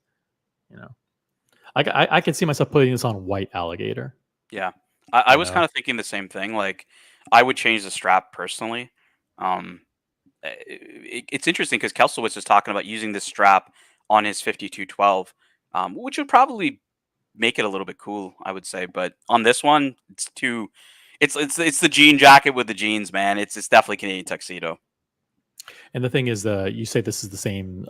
I could see myself putting this on white alligator. Yeah, I was kind of thinking the same thing. Like, I would change the strap personally. It's interesting because Kelselwitz is talking about using this strap on his 5212, which would probably make it a little bit cool, I would say. But on this one, it's too. It's the jean jacket with the jeans, man. It's definitely Canadian tuxedo. And the thing is, you say this is the same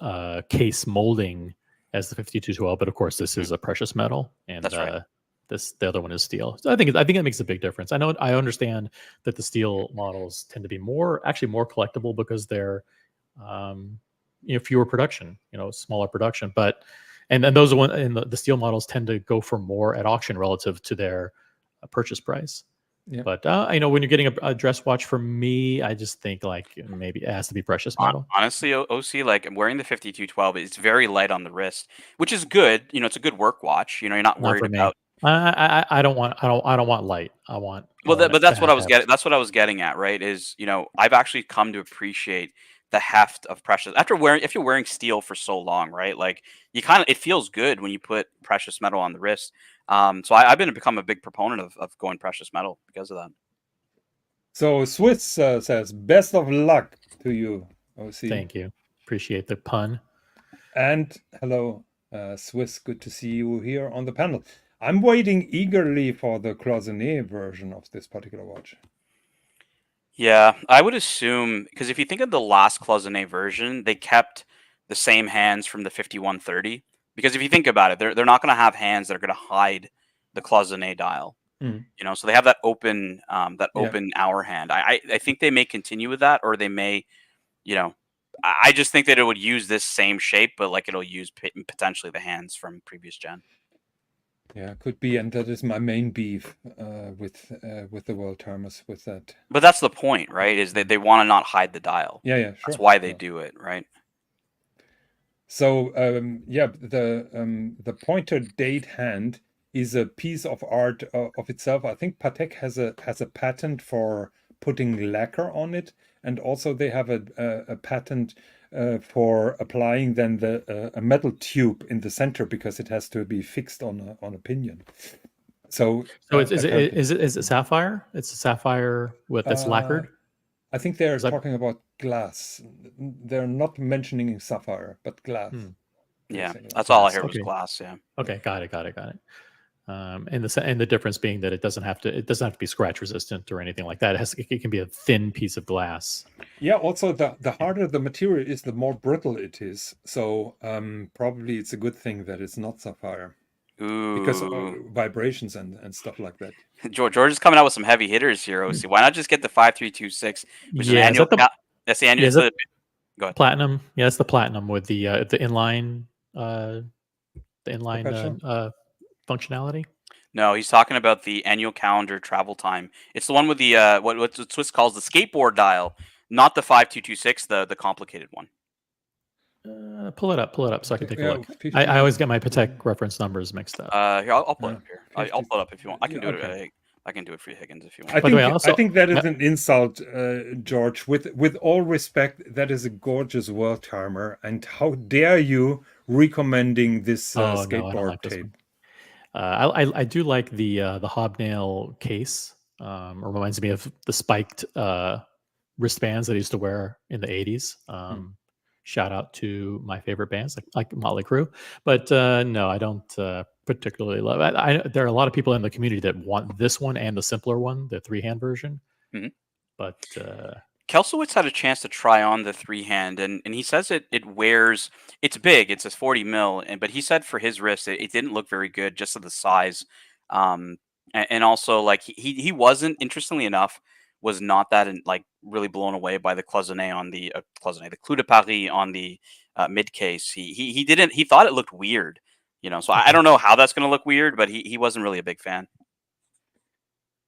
case molding as the 5212, but of course this is a precious metal, and that's right. The other one is steel. So I think that makes a big difference. I understand that the steel models tend to be more collectible because they're fewer production, smaller production. But and those are the steel models tend to go for more at auction relative to their purchase price. Yeah. But when you're getting a dress watch from me, I just think like maybe it has to be precious metal. Honestly, OC, like I'm wearing the 5212, it's very light on the wrist, which is good. It's a good work watch. You're not worried about. I don't want light. I want. But that's what I was getting. That's what I was getting at, right? Is I've actually come to appreciate the heft of precious if you're wearing steel for so long, right? Like it feels good when you put precious metal on the wrist. So I've become a big proponent of going precious metal because of that. So Swiss says, "Best of luck to you, OC." Thank you. Appreciate the pun. And hello, Swiss. Good to see you here on the panel. I'm waiting eagerly for the cloisonné version of this particular watch. Yeah, I would assume because if you think of the last cloisonne version, they kept the same hands from the 5130. Because if you think about it, they're not going to have hands that are going to hide the cloisonne dial. Mm. So they have that open Yeah. hour hand. I think they may continue with that, or they may, you know, I just think that it would use this same shape, but like it'll use potentially the hands from previous gen. Yeah, could be, and that is my main beef with the World Timers with that. But that's the point, right? Is that they want to not hide the dial. Yeah, sure. That's why they do it, right? So yeah, the pointer date hand is a piece of art of itself. I think Patek has a patent for putting lacquer on it, and also they have a patent for applying then a metal tube in the center because it has to be fixed on a pinion. So is it sapphire? It's a sapphire that's lacquered. I think they're talking about glass. They're not mentioning sapphire, but glass. Yeah, that's all I heard was glass. Yeah. Okay, got it. And the difference being that it doesn't have to be scratch resistant or anything like that. It can be a thin piece of glass. Yeah. Also, the harder the material is, the more brittle it is. So probably it's a good thing that it's not sapphire. Ooh. Because of vibrations and stuff like that. George is coming out with some heavy hitters here, OC. Why not just get the 5326? Which yeah, is that's the annual. Go ahead. Platinum. Yeah, it's the platinum with the inline functionality. No, he's talking about the annual calendar travel time. It's the one with the what Swiss calls the skateboard dial, not the 5226, the complicated one. Pull it up so I can take a look. I always get my Patek reference numbers mixed up. Here, I'll pull it up here. I'll pull it up if you want. I can do it. I can do it for you, Higgins, if you want. I think that is an insult, George. With all respect, that is a gorgeous World Timer, and how dare you recommending this skateboard tape? I do like the hobnail case. Reminds me of the spiked wristbands that I used to wear in the 80s. Shout out to my favorite bands like Motley Crue, but no, I don't particularly love it. There are a lot of people in the community that want this one and the simpler one, the 3-hand version. Mm-hmm. But Kelsowitz had a chance to try on the 3-hand, and he says it wears. It's big. It's a 40 mil, but he said for his wrist it didn't look very good just to the size, and also like he wasn't, interestingly enough, was not that really blown away by the cloisonne on the the Clou de Paris on the mid case. He didn't. He thought it looked weird, So I don't know how that's going to look weird, but he wasn't really a big fan.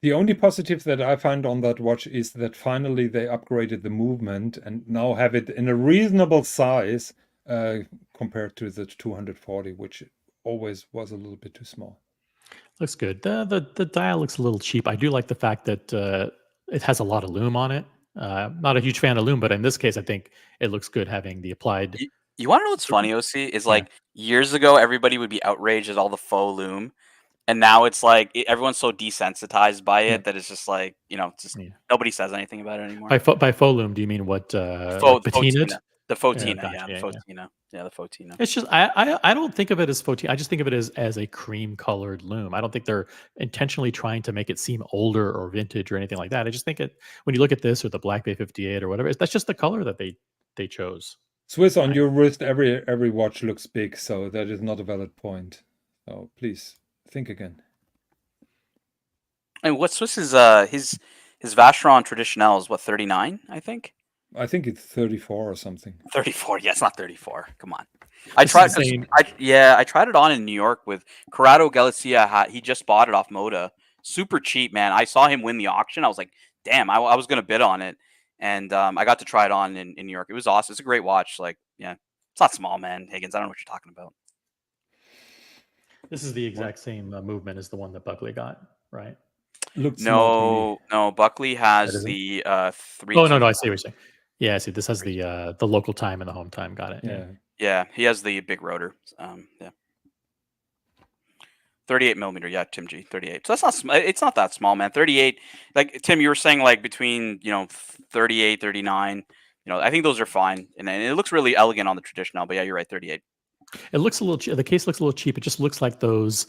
The only positive that I find on that watch is that finally they upgraded the movement and now have it in a reasonable size compared to the 240, which always was a little bit too small. Looks good. The dial looks a little cheap. I do like the fact that it has a lot of lume on it. Not a huge fan of lume, but in this case, I think it looks good having the applied. You want to know what's funny, OC? Is years ago, everybody would be outraged at all the faux lume. And now it's like everyone's so desensitized by it that it's just like, nobody says anything about it anymore. By faux lume, do you mean what? Patina'd? The Fotina, the Fotina. Yeah, the Fotina. It's just I don't think of it as Fotina. I just think of it as a cream colored lume. I don't think they're intentionally trying to make it seem older or vintage or anything like that. I just think when you look at this or the Black Bay 58 or whatever, that's just the color that they chose. Swiss, on your wrist, every watch looks big, so that is not a valid point. So please think again. And what Swiss is his Vacheron Traditionnel is what, 39, I think? I think it's 34 or something. 34, yeah, it's not 34. Come on. I tried it on in New York with Corrado Galizia. He just bought it off Moda. Super cheap, man. I saw him win the auction. I was like, damn, I was going to bid on it. And I got to try it on in New York. It was awesome. It's a great watch. It's not small, man. Higgins, I don't know what you're talking about. This is the exact same movement as the one that Buckley got, right? No. Buckley has the 3. Oh, no, I see what you're saying. Yeah, I see. This has the local time and the home time. Got it. Yeah. He has the big rotor. 38 millimeter. Yeah, Tim G. 38. So that's not. It's not that small, man. 38. Like Tim, you were saying, between 38, 39. I think those are fine, and it looks really elegant on the Traditionnel. But yeah, you're right. 38. It looks a little. The case looks a little cheap. It just looks like those.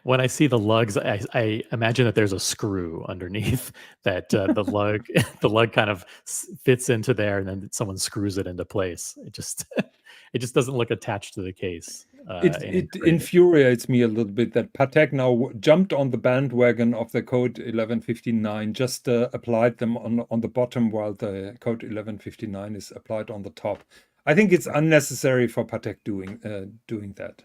When I see the lugs, I imagine that there's a screw underneath that the lug the lug kind of fits into there, and then someone screws it into place. It just doesn't look attached to the case. It infuriates me a little bit that Patek now jumped on the bandwagon of the code 1159, just applied them on the bottom while the code 1159 is applied on the top. I think it's unnecessary for Patek doing that.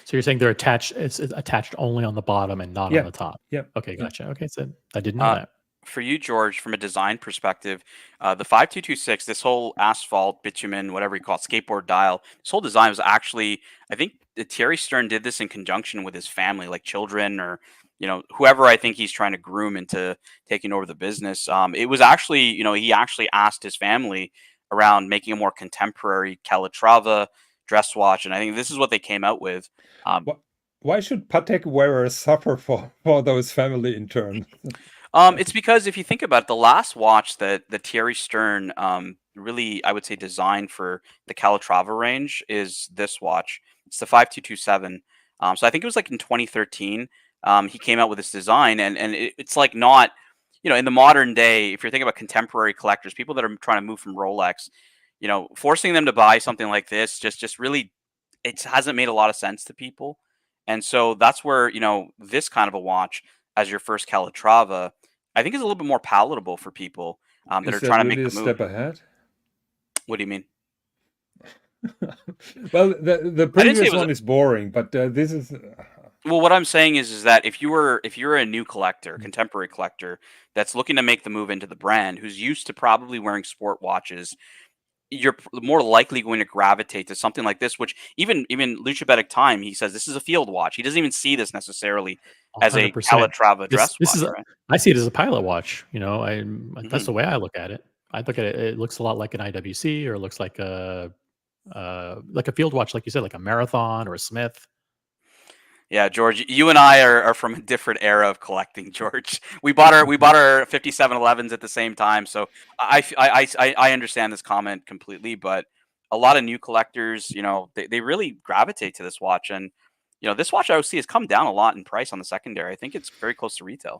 So you're saying they're attached? It's attached only on the bottom and not on the top. Yeah. Okay, gotcha. Okay, so I didn't know that. For you, George, from a design perspective, the 5226, this whole asphalt, bitumen, whatever you call it, skateboard dial, this whole design was actually, I think Thierry Stern did this in conjunction with his family, like children or, whoever I think he's trying to groom into taking over the business. It was actually, he actually asked his family around making a more contemporary Calatrava dress watch, and I think this is what they came out with. Why should Patek wearers suffer for those family interns? It's because if you think about it, the last watch that Thierry Stern really, I would say, designed for the Calatrava range is this watch. It's the 5227. So I think it was like in 2013 he came out with this design, and it's like not, in the modern day, if you're thinking about contemporary collectors, people that are trying to move from Rolex, forcing them to buy something like this just really, it hasn't made a lot of sense to people. And so that's where, this kind of a watch as your first Calatrava, I think is a little bit more palatable for people that are trying to make the move. Step ahead? What do you mean? Well, the previous one is boring, but this is. Well, what I'm saying is that if you're a new collector, contemporary collector that's looking to make the move into the brand, who's used to probably wearing sport watches, you're more likely going to gravitate to something like this, which even Lucia Betic Time, he says this is a field watch. He doesn't even see this necessarily as 100%. A Calatrava dress watch. Right? I see it as a pilot watch. That's the way I look at it. I look at it. It looks a lot like an IWC, or it looks like a field watch, like you said, like a Marathon or a Smith. Yeah, George, you and I are from a different era of collecting, George. We bought our 5711s at the same time, so I understand this comment completely. But a lot of new collectors, they really gravitate to this watch, and this watch I see has come down a lot in price on the secondary. I think it's very close to retail.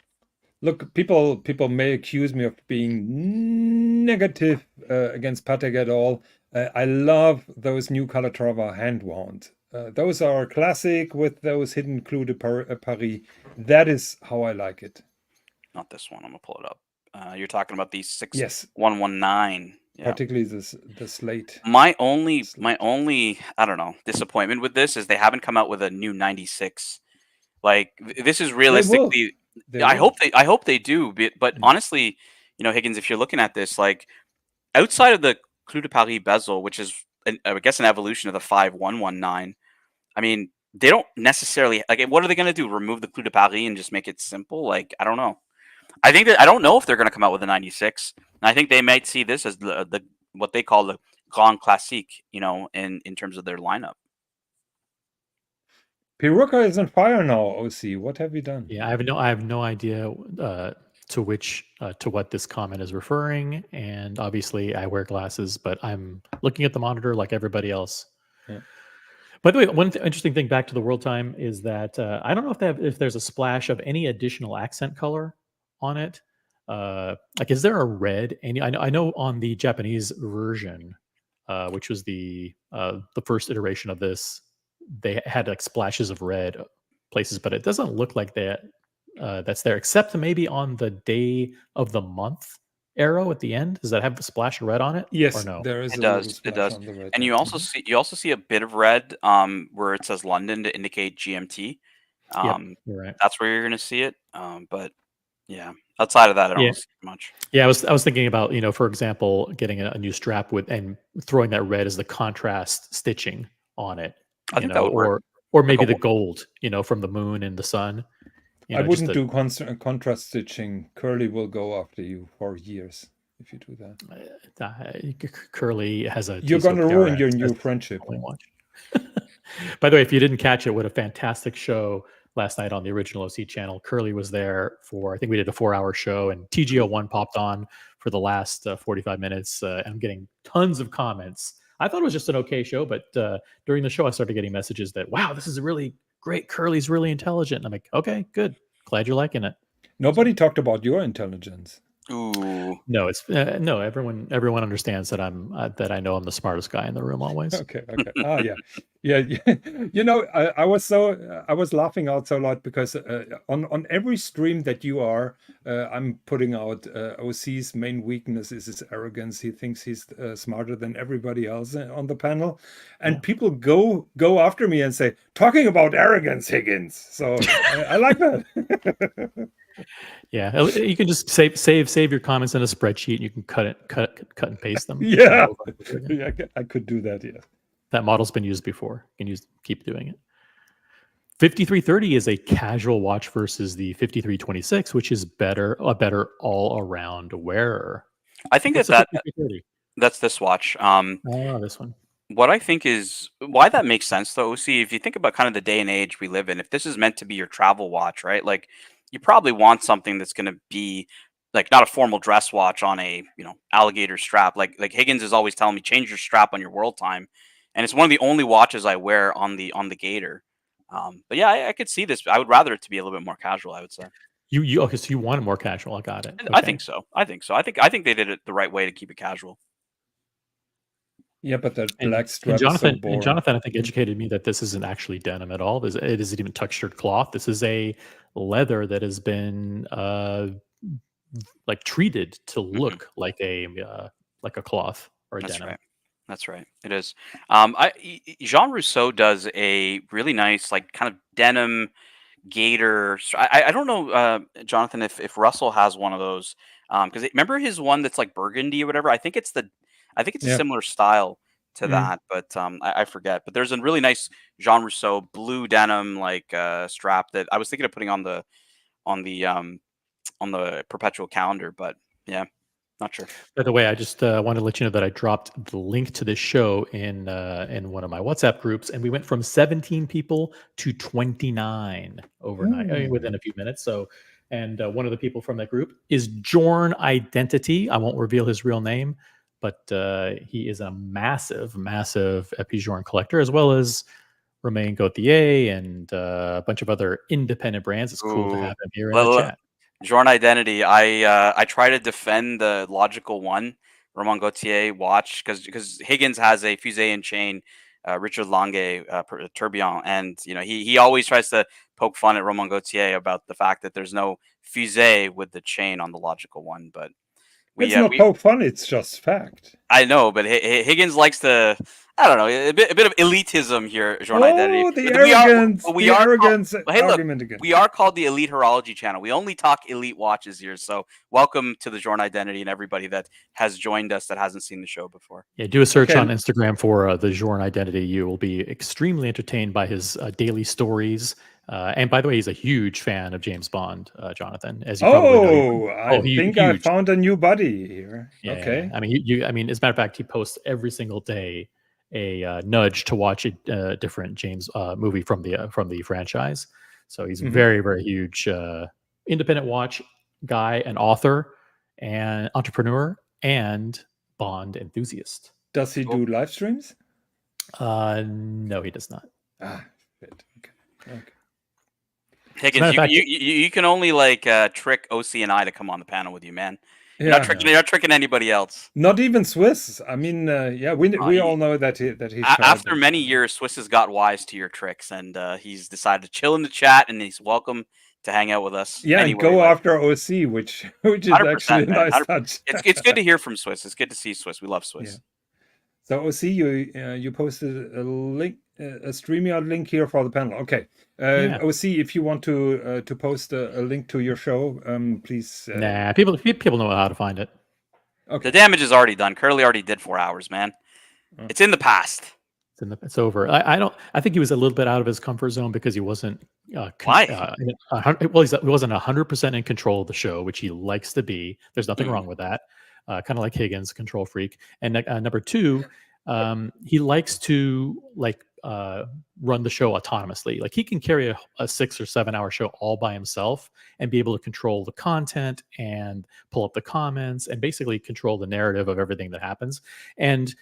Look, people may accuse me of being negative against Patek at all. I love those new Calatrava hand wound. Those are classic with those hidden Clou de Paris. That is how I like it. Not this one. I'm gonna pull it up. You're talking about these 6119. Yeah. Particularly the slate. My only I don't know disappointment with this is they haven't come out with a new 96. Like this is realistically. I hope they do. But honestly, Higgins, if you're looking at this, like outside of the Clou de Paris bezel, which is I guess an evolution of the 5119. I mean, they don't necessarily like. What are they going to do? Remove the Clou de Paris and just make it simple? Like, I don't know. I don't know if they're going to come out with a 96. And I think they might see this as the what they call the Grand Classique, in terms of their lineup. Piruka is on fire now. OC, what have you done? Yeah, I have no idea to what this comment is referring, and obviously I wear glasses, but I'm looking at the monitor like everybody else. Yeah. By the way, one interesting thing back to the World Time is that I don't know if there's a splash of any additional accent color on it. Like, is there a red? I know on the Japanese version, which was the first iteration of this, they had like splashes of red places, but it doesn't look like that. That's there, except maybe on the day of the month arrow at the end. Does that have the splash of red on it? Yes, or no? There is. It does. On the red, and you also see a bit of red where it says London to indicate GMT. Yep, you're right. That's where you're going to see it. But yeah, outside of that, I don't see much. Yeah, I was thinking about for example, getting a new strap with and throwing that red as the contrast stitching on it. I think that would work. Or maybe the gold, from the moon and the sun. I wouldn't do contrast stitching. Curly will go after you for years if you do that. Curly has a. You're going to ruin your new friendship. By the way, if you didn't catch it, what a fantastic show last night on the original OC channel. Curly was there for, I think we did a 4-hour show, and TG01 popped on for the last 45 minutes. And I'm getting tons of comments. I thought it was just an okay show, but during the show, I started getting messages that, wow, this is a really great. Curly's really intelligent. And I'm like, okay, good. Glad you're liking it. Nobody talked about your intelligence. Ooh. No, it's no. Everyone understands that that I know I'm the smartest guy in the room always. Okay. Oh yeah. You know, I was laughing out so loud because on every stream that you are, I'm putting out OC's main weakness is his arrogance. He thinks he's smarter than everybody else on the panel, and people go after me and say, "Talking about arrogance, Higgins." So I like that. Yeah, you can just save your comments in a spreadsheet. And you can cut and paste them. Yeah, I could do that. Yeah, that model's been used before. You can keep doing it. 5330 is a casual watch versus the 5326, which is a better all around wearer. I think that's this watch. This one. What I think is why that makes sense though. See, if you think about kind of the day and age we live in, if this is meant to be your travel watch, right? Like, you probably want something that's going to be like not a formal dress watch on a alligator strap. Like Higgins is always telling me, change your strap on your world time, and it's one of the only watches I wear on the Gator. But yeah, I could see this. I would rather it to be a little bit more casual, I would say. Okay, so you want it more casual. I got it. Okay. I think so. I think they did it the right way to keep it casual. Yeah, but that black strap is so boring. And Jonathan, I think, educated me that this isn't actually denim at all. It isn't even textured cloth. This is a leather that has been like treated to look like a cloth or a denim. Right. That's right. It is. Jean Rousseau does a really nice, like, kind of denim Gator. I don't know, Jonathan, if Russell has one of those. Because remember his one that's like burgundy or whatever. I think it's a similar style to that, but I forget. But there's a really nice Jean Rousseau blue denim like strap that I was thinking of putting on the perpetual calendar, but yeah, not sure. By the way, I just wanted to let you know that I dropped the link to this show in one of my WhatsApp groups, and we went from 17 people to 29 overnight within a few minutes. So, and one of the people from that group is Jorn Identity. I won't reveal his real name, but he is a massive Epijourn collector, as well as Romain Gauthier and a bunch of other independent brands. It's cool to have him here in the chat. Jorn Identity. I try to defend the Logical One Romain Gauthier watch because Higgins has a Fusée and chain, Richard Lange tourbillon, and he always tries to poke fun at Romain Gauthier about the fact that there's no Fusée with the chain on the Logical One, but. It's not poke fun; it's just fact. I know, but Higgins likes to. I don't know, a bit of elitism here, Jorn Identity. Oh, the arrogance! Argument again. We are called the Elite Horology Channel. We only talk elite watches here. So, welcome to the Jorn Identity and everybody that has joined us that hasn't seen the show before. Yeah, do a search on Instagram for the Jorn Identity. You will be extremely entertained by his daily stories. And by the way, he's a huge fan of James Bond, Jonathan. As you probably know. I think I found a new buddy here. Yeah, okay. I mean, as a matter of fact, he posts every single day a nudge to watch a different James movie from the franchise. So he's very, very huge independent watch guy, and author, and entrepreneur, and Bond enthusiast. Does he do live streams? No, he does not. Good. Okay. Higgins, you can only trick OC and I to come on the panel with you, man. You're not tricking anybody else. Not even Swiss. I mean, we all know that he's after many years, Swiss has got wise to your tricks, and he's decided to chill in the chat, and he's welcome to hang out with us. Yeah, and go after OC, which is actually a nice touch. It's good to hear from Swiss. It's good to see Swiss. We love Swiss. Yeah. So OC, you posted a link, a StreamYard link here for the panel. Okay, OC, if you want to post a link to your show, please. Nah, people know how to find it. Okay. The damage is already done. Curly already did 4 hours, man. It's in the past. It's over. I think he was a little bit out of his comfort zone because he wasn't. Why? He wasn't 100% in control of the show, which he likes to be. There's nothing wrong with that. Kind of like Higgins, control freak. And number two, he likes to run the show autonomously. Like, he can carry a 6 or 7 hour show all by himself and be able to control the content and pull up the comments and basically control the narrative of everything that happens. And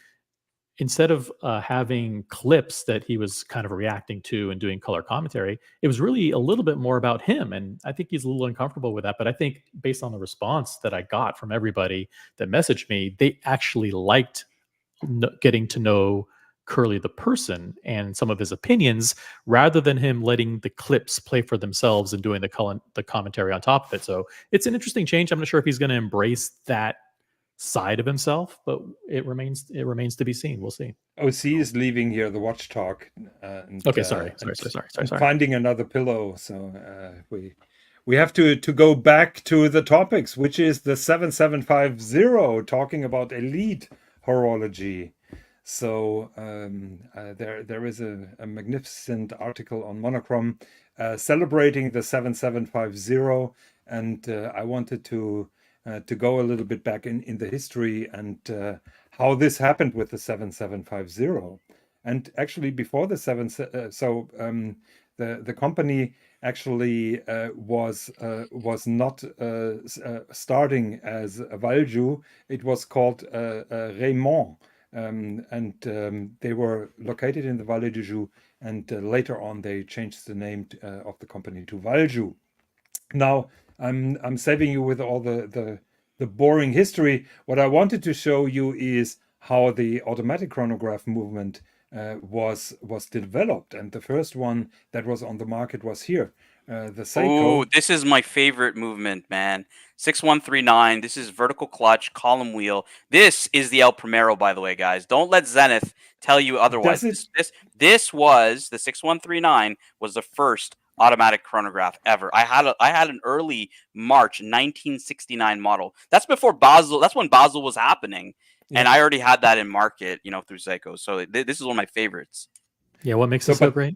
instead of having clips that he was kind of reacting to and doing color commentary, it was really a little bit more about him. And I think he's a little uncomfortable with that. But I think based on the response that I got from everybody that messaged me, they actually liked getting to know Curly the person and some of his opinions, rather than him letting the clips play for themselves and doing the commentary on top of it. So it's an interesting change. I'm not sure if he's going to embrace that side of himself, but it remains to be seen. We'll see. OC is leaving here, the Watch Talk. Okay, sorry. Finding another pillow. So we have to go back to the topics, which is the 7750, talking about elite horology. So there is a magnificent article on Monochrome celebrating the 7750, and I wanted to go a little bit back in the history and how this happened with the 7750. And actually, before the the company actually was not starting as Valjoux. It was called Raymond. They were located in the Vallée du Joux, and later on they changed the name of the company to Valjoux. Now I'm saving you with all the boring history. What I wanted to show you is how the automatic chronograph movement was developed, and the first one that was on the market was here. The Seiko. Oh, this is my favorite movement, man. 6139. This is vertical clutch, column wheel. This is the El Primero, by the way, guys. Don't let Zenith tell you otherwise. This was the 6139 was the first automatic chronograph ever. I had an early March 1969 model. That's before Basel. That's when Basel was happening, and I already had that in market, through Seiko. So this is one of my favorites. Yeah, what makes it so great?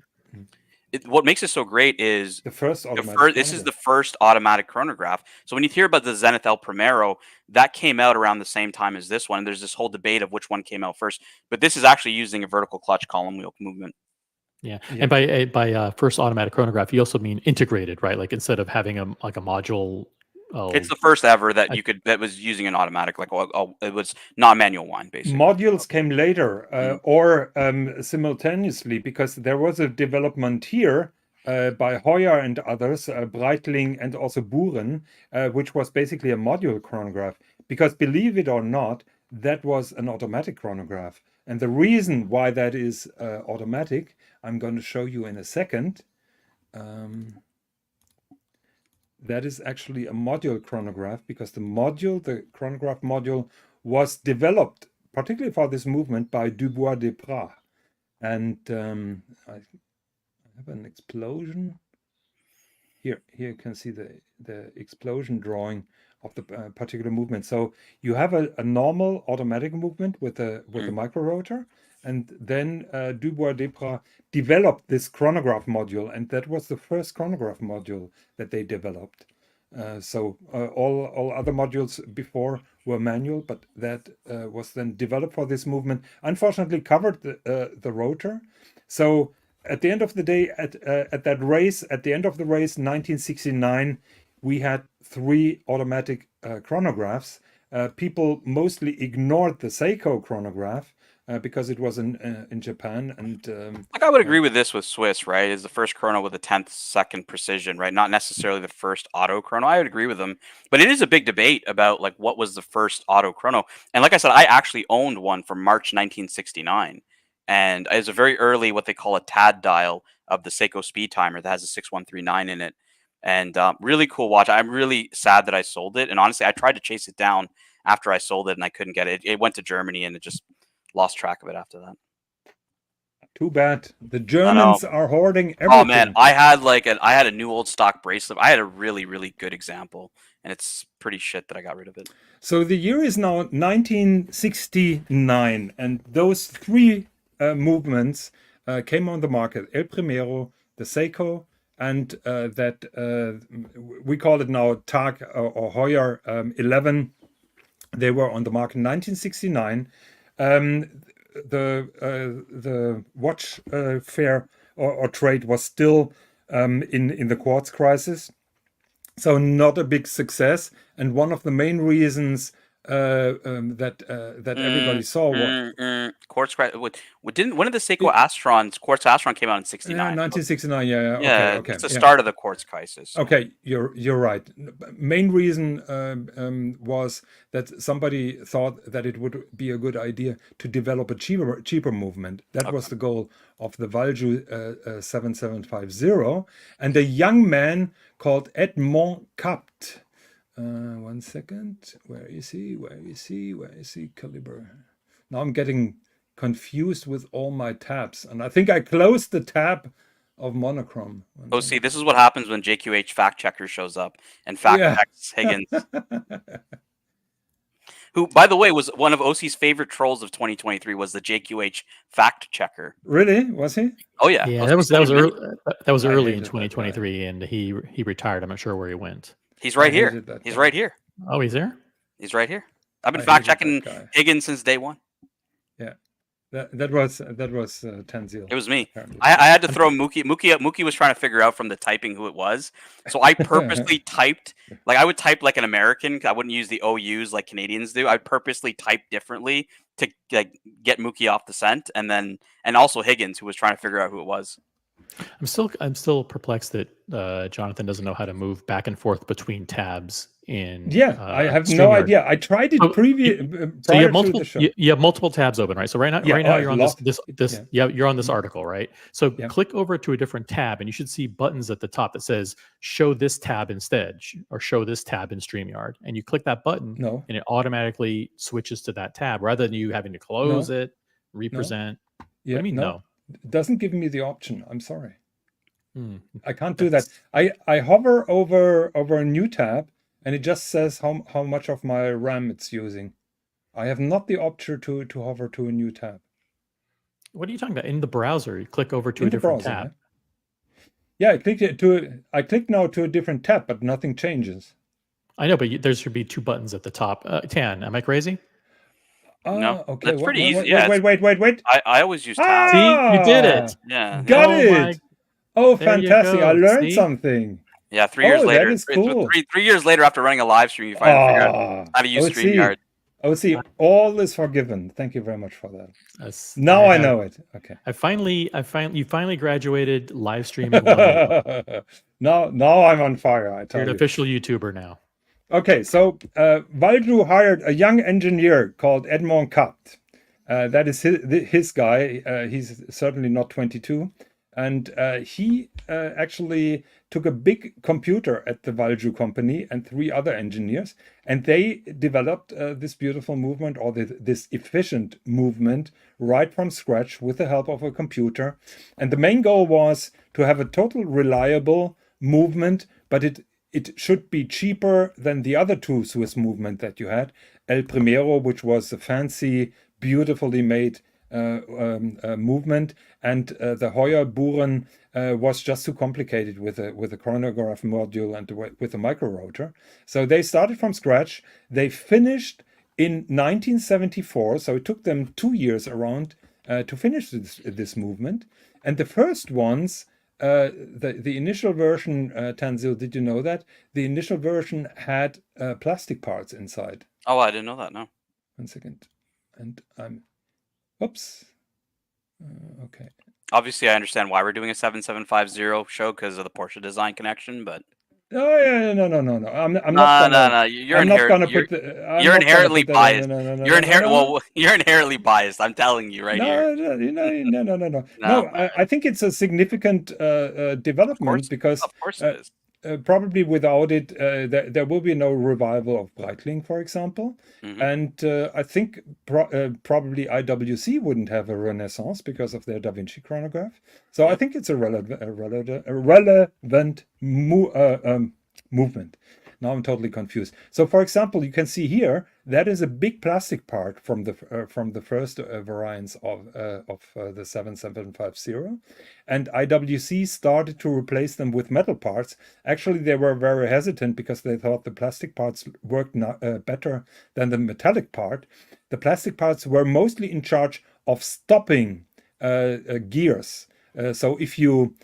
What makes it so great is the first automatic. This is the first automatic chronograph. So when you hear about the Zenith El Primero, that came out around the same time as this one. And there's this whole debate of which one came out first. But this is actually using a vertical clutch column wheel movement. Yeah. And by first automatic chronograph, you also mean integrated, right? Like instead of having a module. It's the first ever that that was using an automatic, it was not manual wind, basically. Modules came later or simultaneously, because there was a development here by Heuer and others, Breitling and also Buren, which was basically a module chronograph. Because believe it or not, that was an automatic chronograph. And the reason why that is automatic, I'm going to show you in a second. That is actually a module chronograph, because the chronograph module, was developed particularly for this movement by Dubois Desprats. And I have an explosion. Here you can see the explosion drawing of the particular movement. So you have a normal automatic movement with a micro rotor. And then Dubois Desprats developed this chronograph module, and that was the first chronograph module that they developed. So all other modules before were manual, but that was then developed for this movement. Unfortunately, covered the rotor. So at the end of the day, at the end of the race, 1969, we had 3 automatic chronographs. People mostly ignored the Seiko chronograph. Because it was in Japan, and I would agree with this with Swiss, right? Is the first chrono with a 10th second precision, right? Not necessarily the first auto chrono. I would agree with them, but it is a big debate about what was the first auto chrono. And like I said, I actually owned one from March 1969, and it was a very early what they call a TAD dial of the Seiko speed timer that has a 6139 in it, and really cool watch. I'm really sad that I sold it, and honestly, I tried to chase it down after I sold it, and I couldn't get it. It went to Germany, and it just lost track of it after that. Too bad. The Germans are hoarding everything. Oh man, I had a new old stock bracelet. I had a really, really good example, and it's pretty shit that I got rid of it. So the year is now 1969, and those 3 movements came on the market: El Primero, the Seiko, and that we call it now TAG or Heuer 11. They were on the market in 1969. The watch fair or trade was still in the quartz crisis, so not a big success. And one of the main reasons that everybody saw. Quartz didn't one of the Seiko Astrons, Quartz Astron came out in 69. 1969. Yeah. Okay. It's the start of the Quartz crisis. Okay, you're right. Main reason was that somebody thought that it would be a good idea to develop a cheaper movement. That was the goal of the Valjoux 7750, and a young man called Edmond Capt. 1 second. Where is he? Caliber. Now I'm getting confused with all my tabs, and I think I closed the tab of monochrome. See, this is what happens when JQH fact checker shows up and fact checks Higgins, who, by the way, was one of OC's favorite trolls of 2023. Was the JQH fact checker? Really? Was he? Oh yeah. Yeah, that was early in 2023, and he retired. I'm not sure where he went. He's right here. He's right here. Oh, he's there. He's right here. I've been fact checking Higgins since day one. Yeah. That was Tanzil. It was me. I had to throw Mookie. Mookie was trying to figure out from the typing who it was. So I purposely typed, like I would type like an American. I wouldn't use the OUs like Canadians do. I purposely typed differently to like get Mookie off the scent, and also Higgins, who was trying to figure out who it was. I'm still perplexed that Jonathan doesn't know how to move back and forth between tabs in. I have no idea. I tried it so you have multiple. You have multiple tabs open, right? So right now you're on this. You're on this article, right? So click over to a different tab, and you should see buttons at the top that says "Show this tab instead" or "Show this tab in StreamYard." And you click that button, and it automatically switches to that tab rather than you having to close it, represent. What do you mean no? It doesn't give me the option. I'm sorry. I can't do that. I hover over a new tab, and it just says how much of my RAM it's using. I have not the option to hover to a new tab. What are you talking about? In the browser, you click over to a different tab. Yeah, I clicked now to a different tab, but nothing changes. I know, but there should be two buttons at the top. Tan, am I crazy? No, okay. That's pretty easy. Wait. I always use tabs. See, you did it. Yeah. Got it. Oh, fantastic. I learned something. Yeah, 3 years later. That is cool. 3 years later after running a live stream, you finally figure out how to use StreamYard. See, all is forgiven. Thank you very much for that. Now I know it. Okay. You finally graduated live streaming. Now I'm on fire. You're an official YouTuber now. Okay, so Valjoux hired a young engineer called Edmond Capt. That is his guy. He's certainly not 22. And he actually took a big computer at the Valjoux company and 3 other engineers, and they developed this beautiful movement, or this efficient movement, right from scratch with the help of a computer. And the main goal was to have a total reliable movement, but it should be cheaper than the other 2 Swiss movement that you had. El Primero, which was a fancy, beautifully made movement, and the Heuer-Buren was just too complicated with a chronograph module and with a micro rotor. So they started from scratch. They finished in 1974, so it took them 2 years around to finish this movement. And the first ones, the initial version, Tanzil, did you know that? The initial version had plastic parts inside. Oh, I didn't know that, no. 1 second. And oops. Okay. Obviously, I understand why we're doing a 7750 show because of the Porsche design connection, but... Oh, yeah, no. I'm not No. You're inherently biased. You're inherently biased. I'm telling you right here. No. I think it's a significant development because of course it is. Probably without it, there will be no revival of Breitling, for example. Mm-hmm. And I think probably IWC wouldn't have a renaissance because of their Da Vinci chronograph. So I think it's a relevant movement. Now I'm totally confused. So, for example, you can see here that is a big plastic part from the first variants of the 7750, and IWC started to replace them with metal parts. Actually, they were very hesitant because they thought the plastic parts worked better than the metallic part. The plastic parts were mostly in charge of stopping gears. So if you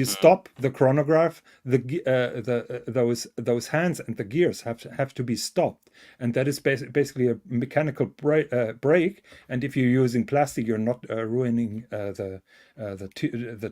stop the chronograph, those hands and the gears have to be stopped, and that is basically a mechanical brake. And if you're using plastic, you're not ruining the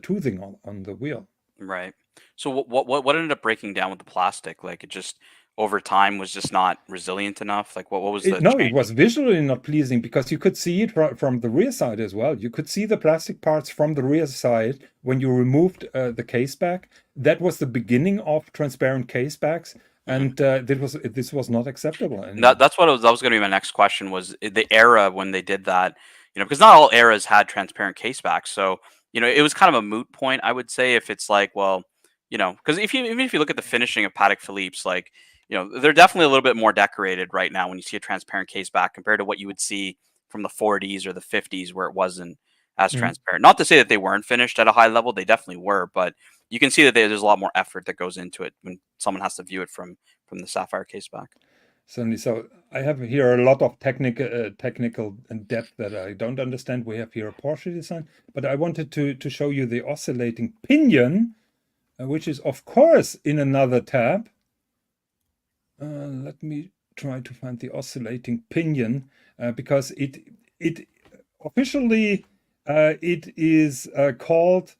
toothing on the wheel. Right. So what ended up breaking down with the plastic? Like it just over time was just not resilient enough. Like what was the No, change? it was visually not pleasing because you could see it from the rear side as well. You could see the plastic parts from the rear side when you removed the case back. That was the beginning of transparent case backs, and this was not acceptable anymore. That's what that was going to be my next question, was the era when they did that, because not all eras had transparent case backs. So, it was kind of a moot point, I would say, if it's like, well, because even if you look at the finishing of Patek Philippe's, like, they're definitely a little bit more decorated right now when you see a transparent case back compared to what you would see from the 40s or the 50s where it wasn't as transparent. Not to say that they weren't finished at a high level, they definitely were, but you can see that there's a lot more effort that goes into it when someone has to view it from the sapphire case back. Certainly. So I have here a lot of technical depth that I don't understand. We have here a Porsche design, but I wanted to show you the oscillating pinion, which is of course in another tab. Let me try to find the oscillating pinion because it officially it is called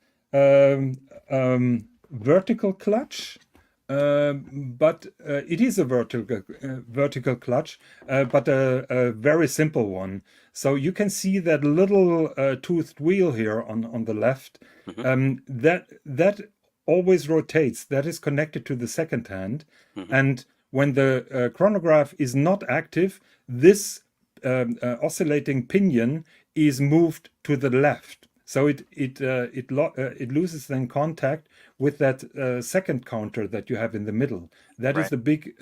vertical clutch. But it is a vertical clutch, but a very simple one. So you can see that little toothed wheel here on the left. That always rotates. That is connected to the second hand, and when the chronograph is not active, this oscillating pinion is moved to the left. So it loses then contact with that second counter that you have in the middle. That is the big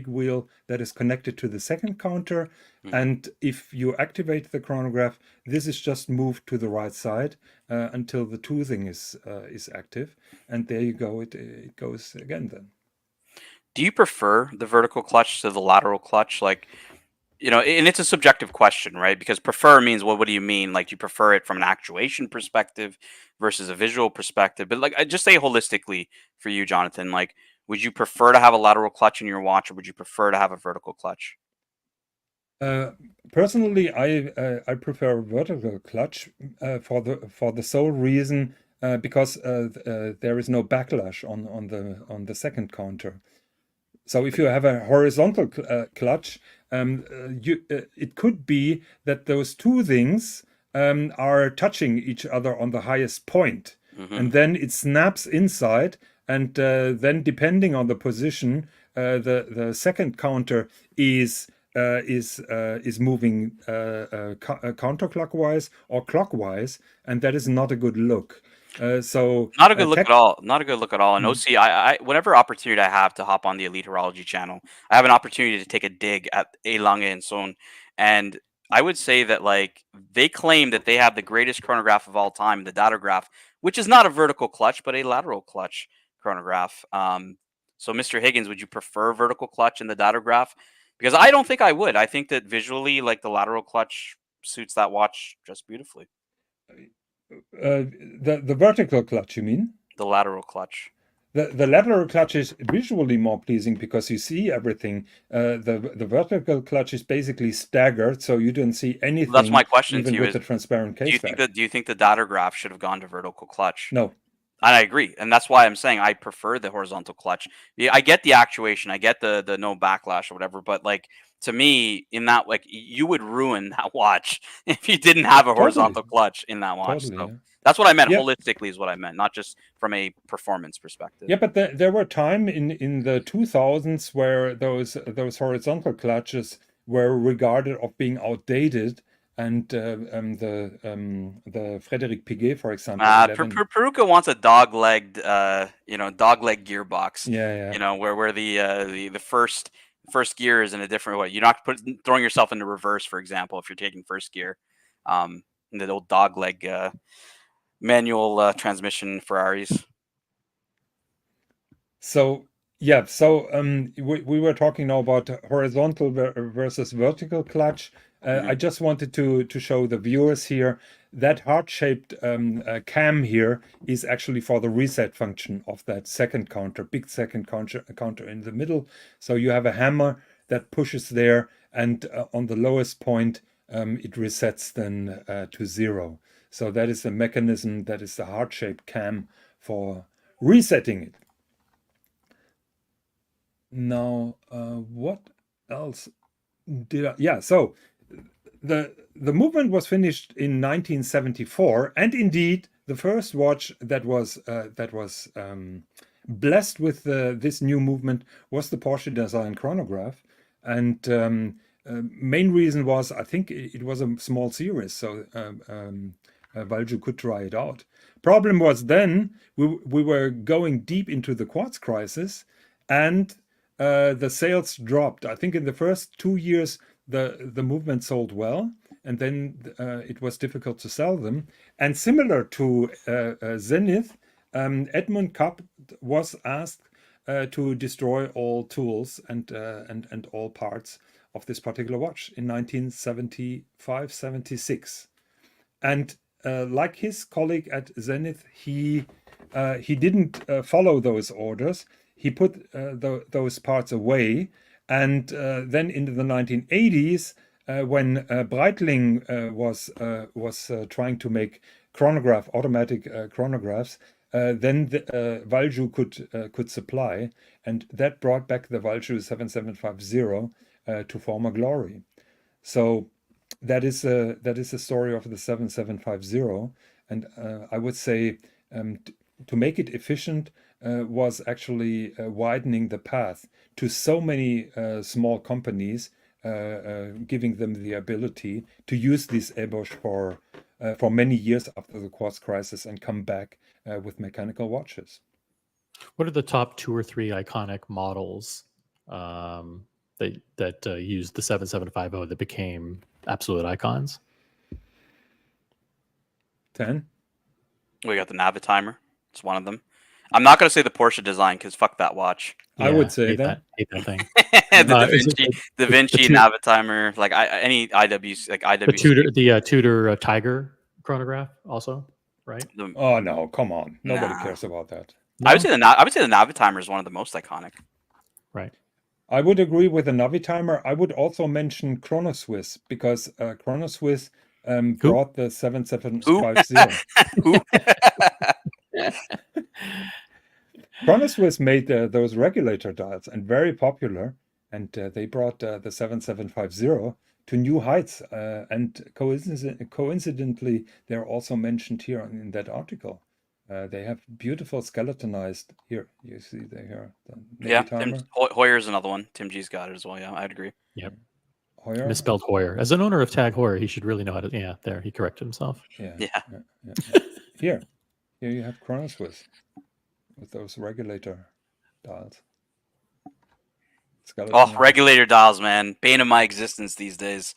wheel that is connected to the second counter. And if you activate the chronograph, this is just moved to the right side until the toothing is active. And there you go. It goes again then. Do you prefer the vertical clutch to the lateral clutch? Like, and it's a subjective question, right? Because prefer means, well, what do you mean? Like, you prefer it from an actuation perspective versus a visual perspective. But like, I just say holistically for you, Jonathan, like, would you prefer to have a lateral clutch in your watch, or would you prefer to have a vertical clutch? Personally, I prefer a vertical clutch for the sole reason because there is no backlash on the second counter. So if you have a horizontal clutch, it could be that those two things are touching each other on the highest point, and then it snaps inside, and then depending on the position, the second counter is moving counterclockwise or clockwise, and that is not a good look. So not a good look at all. Not a good look at all. And OC, I whatever opportunity I have to hop on the Elite Horology channel, I have an opportunity to take a dig at A. Lange and Son, and I would say that like they claim that they have the greatest chronograph of all time, the Datograph, which is not a vertical clutch but a lateral clutch chronograph. So Mr. Higgins, would you prefer vertical clutch in the Datograph? Because I don't think I would. I think that visually, like the lateral clutch suits that watch just beautifully. The vertical clutch, you mean? The lateral clutch. The lateral clutch is visually more pleasing because you see everything. The vertical clutch is basically staggered, so you don't see anything. That's my question even to you. With the transparent case back. Do you think the Datograph should have gone to vertical clutch? No. And I agree, and that's why I'm saying I prefer the horizontal clutch. Yeah, I get the actuation, I get the no backlash or whatever, but like to me, in that, like, you would ruin that watch if you didn't have a horizontal clutch in that watch. So that's what I meant. Holistically is what I meant, not just from a performance perspective. Yeah, but there were time in the 2000s where those horizontal clutches were regarded of being outdated. And the Frédéric Piguet, for example, Peruka wants a dog-legged gearbox. Yeah. Where the first gear is in a different way. You're not throwing yourself into reverse, for example, if you're taking first gear. In the old dog-leg manual transmission Ferraris. So we were talking now about horizontal versus vertical clutch. I just wanted to show the viewers here that heart-shaped cam here is actually for the reset function of that second counter, big second counter in the middle. So you have a hammer that pushes there, and on the lowest point, it resets then to 0. So that is the mechanism, that is the heart-shaped cam for resetting it. Now, what else did I? Yeah, so the movement was finished in 1974, and indeed the first watch that was blessed with this new movement was the Porsche design chronograph. And main reason was, I think it was a small series, so Valjoux could try it out. Problem was then we were going deep into the quartz crisis, and the sales dropped. I think in the first 2 years the movement sold well, and then it was difficult to sell them. And similar to Zenith, Edmund Kapp was asked to destroy all tools and all parts of this particular watch in 1975-76. And like his colleague at Zenith, he didn't follow those orders. He put those parts away, and then into the 1980s, when Breitling was trying to make automatic chronographs, then Valjoux could supply, and that brought back the Valjoux 7750 to former glory. So that is the story of the 7750, and I would say to make it efficient was actually widening the path to so many small companies, giving them the ability to use this Ebosch for many years after the quartz crisis and come back with mechanical watches. What are the top 2 or 3 iconic models that used the 7750 that became absolute icons? 10. We got the Navitimer. It's one of them. I'm not going to say the Porsche design because fuck that watch. I would say hate that. Hate that thing. The Da Vinci Navitimer, like any IWC, like IWC. The Tudor Tiger chronograph also, right? Oh no, come on! Nobody cares about that. No? I would say the Navitimer is one of the most iconic. Right. I would agree with the Navitimer. I would also mention Chronoswiss, because Chronoswiss brought the 7750. Chronoswiss made those regulator dials, and very popular, and they brought the 7750 to new heights, and coincidentally they're also mentioned here in that article. They have beautiful skeletonized, here you see there. Yeah, Hoyer's another one. Tim G's got it as well. Yeah, I'd agree. Yep. Hoyer? Misspelled Hoyer. As an owner of Tag Heuer, he should really know how to. Yeah, there he corrected himself. Yeah. Here you have Chronoswiss with those regulator dials. Oh, regulator dials, man, bane of my existence these days.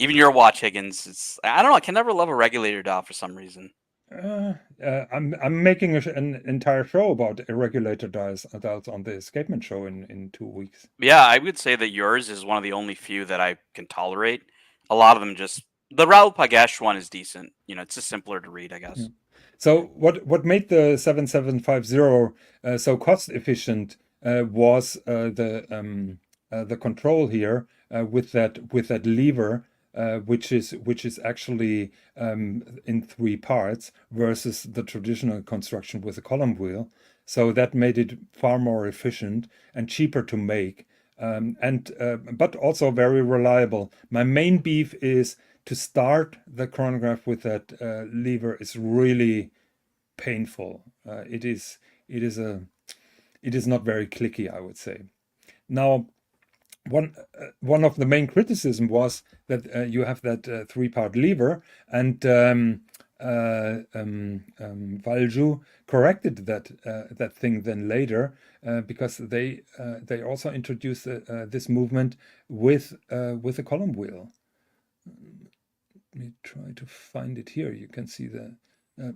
Even your watch, Higgins. I don't know. I can never love a regulator dial for some reason. I'm making an entire show about regulator dials on the Escapement show in 2 weeks. Yeah, I would say that yours is one of the only few that I can tolerate. A lot of them just the Raoul Pagesh one is decent. You know, it's just simpler to read, I guess. Yeah. So what made the 7750 so cost efficient was the control here with that lever. Which is actually in 3 parts versus the traditional construction with a column wheel. So that made it far more efficient and cheaper to make, but also very reliable. My main beef is to start the chronograph with that lever is really painful. It is not very clicky, I would say. Now, one of the main criticism was that you have that 3-part lever, and Valjoux corrected that thing then later because they also introduced this movement with a column wheel. Let me try to find it here. You can see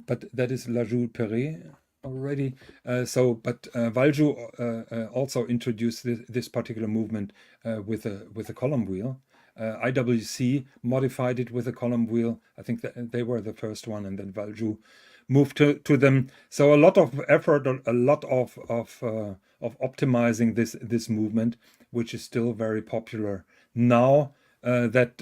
but that is La Joux-Perret already. But Valjoux also introduced this particular movement with a column wheel, IWC modified it with a column wheel. I think that they were the first one, and then Valjoux moved to them. So a lot of effort, a lot of optimizing this movement, which is still very popular now. That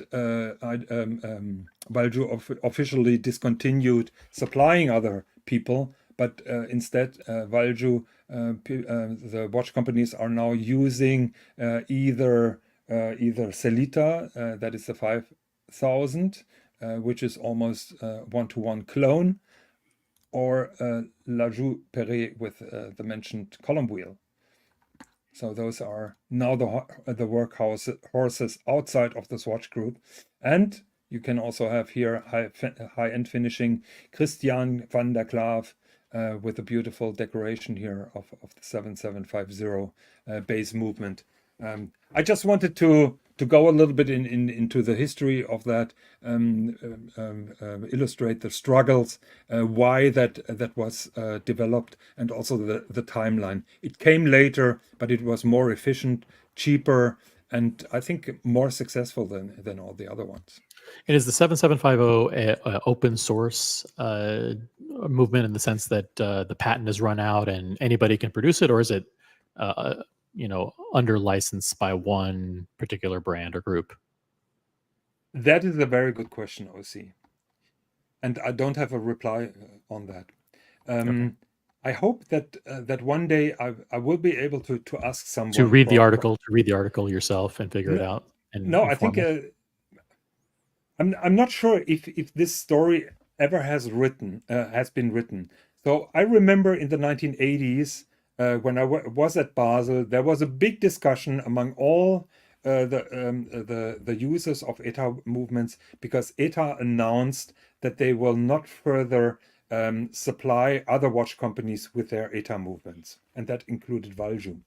Valjoux officially discontinued supplying other people, but instead Valjoux, the watch companies are now using either Sellita, that is the 5000, which is almost one-to-one clone, or La Joux Perret with the mentioned column wheel. So those are now the workhorses outside of the Swatch Group. And you can also have here high-end finishing Christian van der Klaaf with a beautiful decoration here of the 7750 base movement. I just wanted to go a little bit into the history of that, illustrate the struggles, why that was developed, and also the timeline. It came later, but it was more efficient, cheaper, and I think more successful than all the other ones. And is the 7750 open source movement in the sense that the patent is run out and anybody can produce it, or is it under license by one particular brand or group? That is a very good question, OC. And I don't have a reply on that. Okay. I hope that one day I will be able to ask someone to read the article yourself and figure it out. And no, I think I'm not sure if this story ever has been written. So I remember in the 1980s. When I was at Basel, there was a big discussion among all the users of ETA movements, because ETA announced that they will not further supply other watch companies with their ETA movements, and that included Valjoux.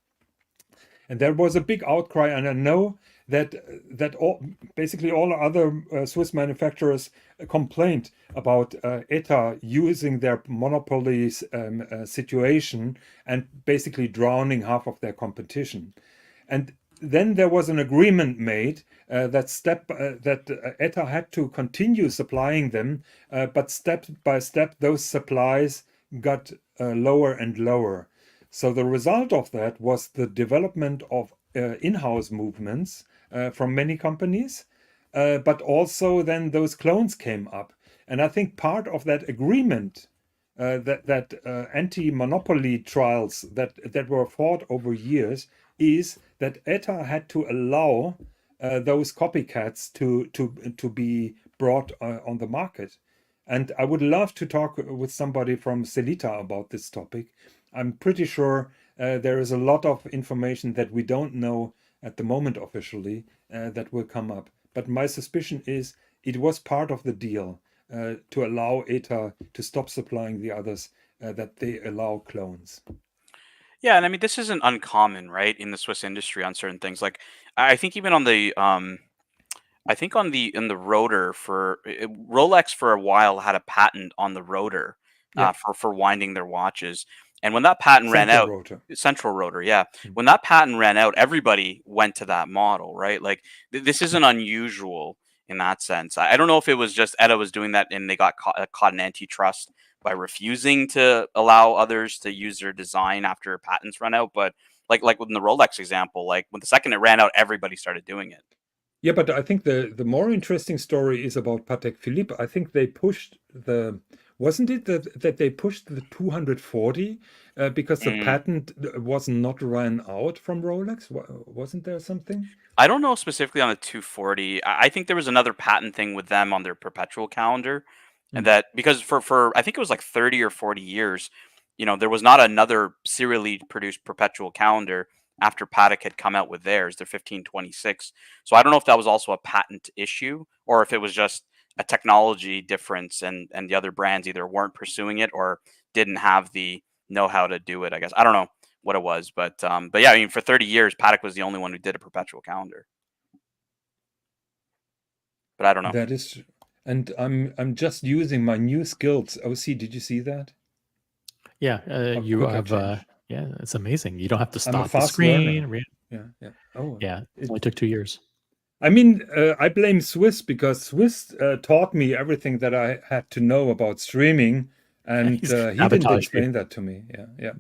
And there was a big outcry, and I know that basically all other Swiss manufacturers complained about ETA using their monopoly situation and basically drowning half of their competition. And then there was an agreement made that ETA had to continue supplying them, but step by step those supplies got lower and lower. So the result of that was the development of in-house movements from many companies, but also then those clones came up. And I think part of that agreement, that anti-monopoly trials that were fought over years, is that ETA had to allow those copycats to be brought on the market. And I would love to talk with somebody from Sellita about this topic. I'm pretty sure there is a lot of information that we don't know at the moment officially that will come up. But my suspicion is it was part of the deal to allow ETA to stop supplying the others, that they allow clones. Yeah, and I mean this isn't uncommon, right, in the Swiss industry on certain things. Like I think even on the I think in the rotor for Rolex for a while had a patent on the rotor for winding their watches. And when that patent ran out, central rotor, yeah. When that patent ran out, everybody went to that model, right? Like this isn't unusual in that sense. I don't know if it was just ETA was doing that and they got caught in antitrust by refusing to allow others to use their design after patents run out. But like with the Rolex example, like when the second it ran out, everybody started doing it. Yeah, but I think the more interesting story is about Patek Philippe. I think they pushed wasn't it that they pushed the 240 because the patent was not ran out from Rolex? Wasn't there something? I don't know specifically on the 240. I think there was another patent thing with them on their perpetual calendar, and that because for I think it was like 30 or 40 years, there was not another serially produced perpetual calendar after Patek had come out with theirs, their 1526. So I don't know if that was also a patent issue or if it was just a technology difference and the other brands either weren't pursuing it or didn't have the know-how to do it, I guess. I don't know what it was, but yeah, I mean, for 30 years, Patek was the only one who did a perpetual calendar. But I don't know. That is, and I'm just using my new skills. OC, did you see that? Yeah, you have. Yeah, it's amazing. You don't have to stop the screen. Yeah. Oh, yeah. It only took 2 years. I mean, I blame Swiss because Swiss taught me everything that I had to know about streaming, and He's he didn't sabotaged you. explain that to me. Yeah.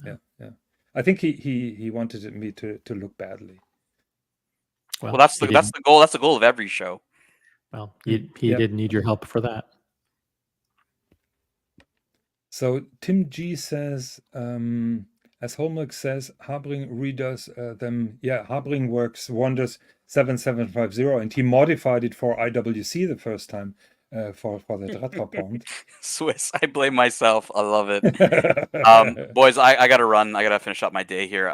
I think he wanted me to look badly. Well, that's the goal. That's the goal of every show. Well, he didn't need your help for that. So Tim G says, as Homework says, Habring redoes them. Yeah, Habring works wonders 7750, and he modified it for IWC the first time for the Dratrapond. Swiss, I blame myself. I love it. Boys, I gotta run. I gotta finish up my day here.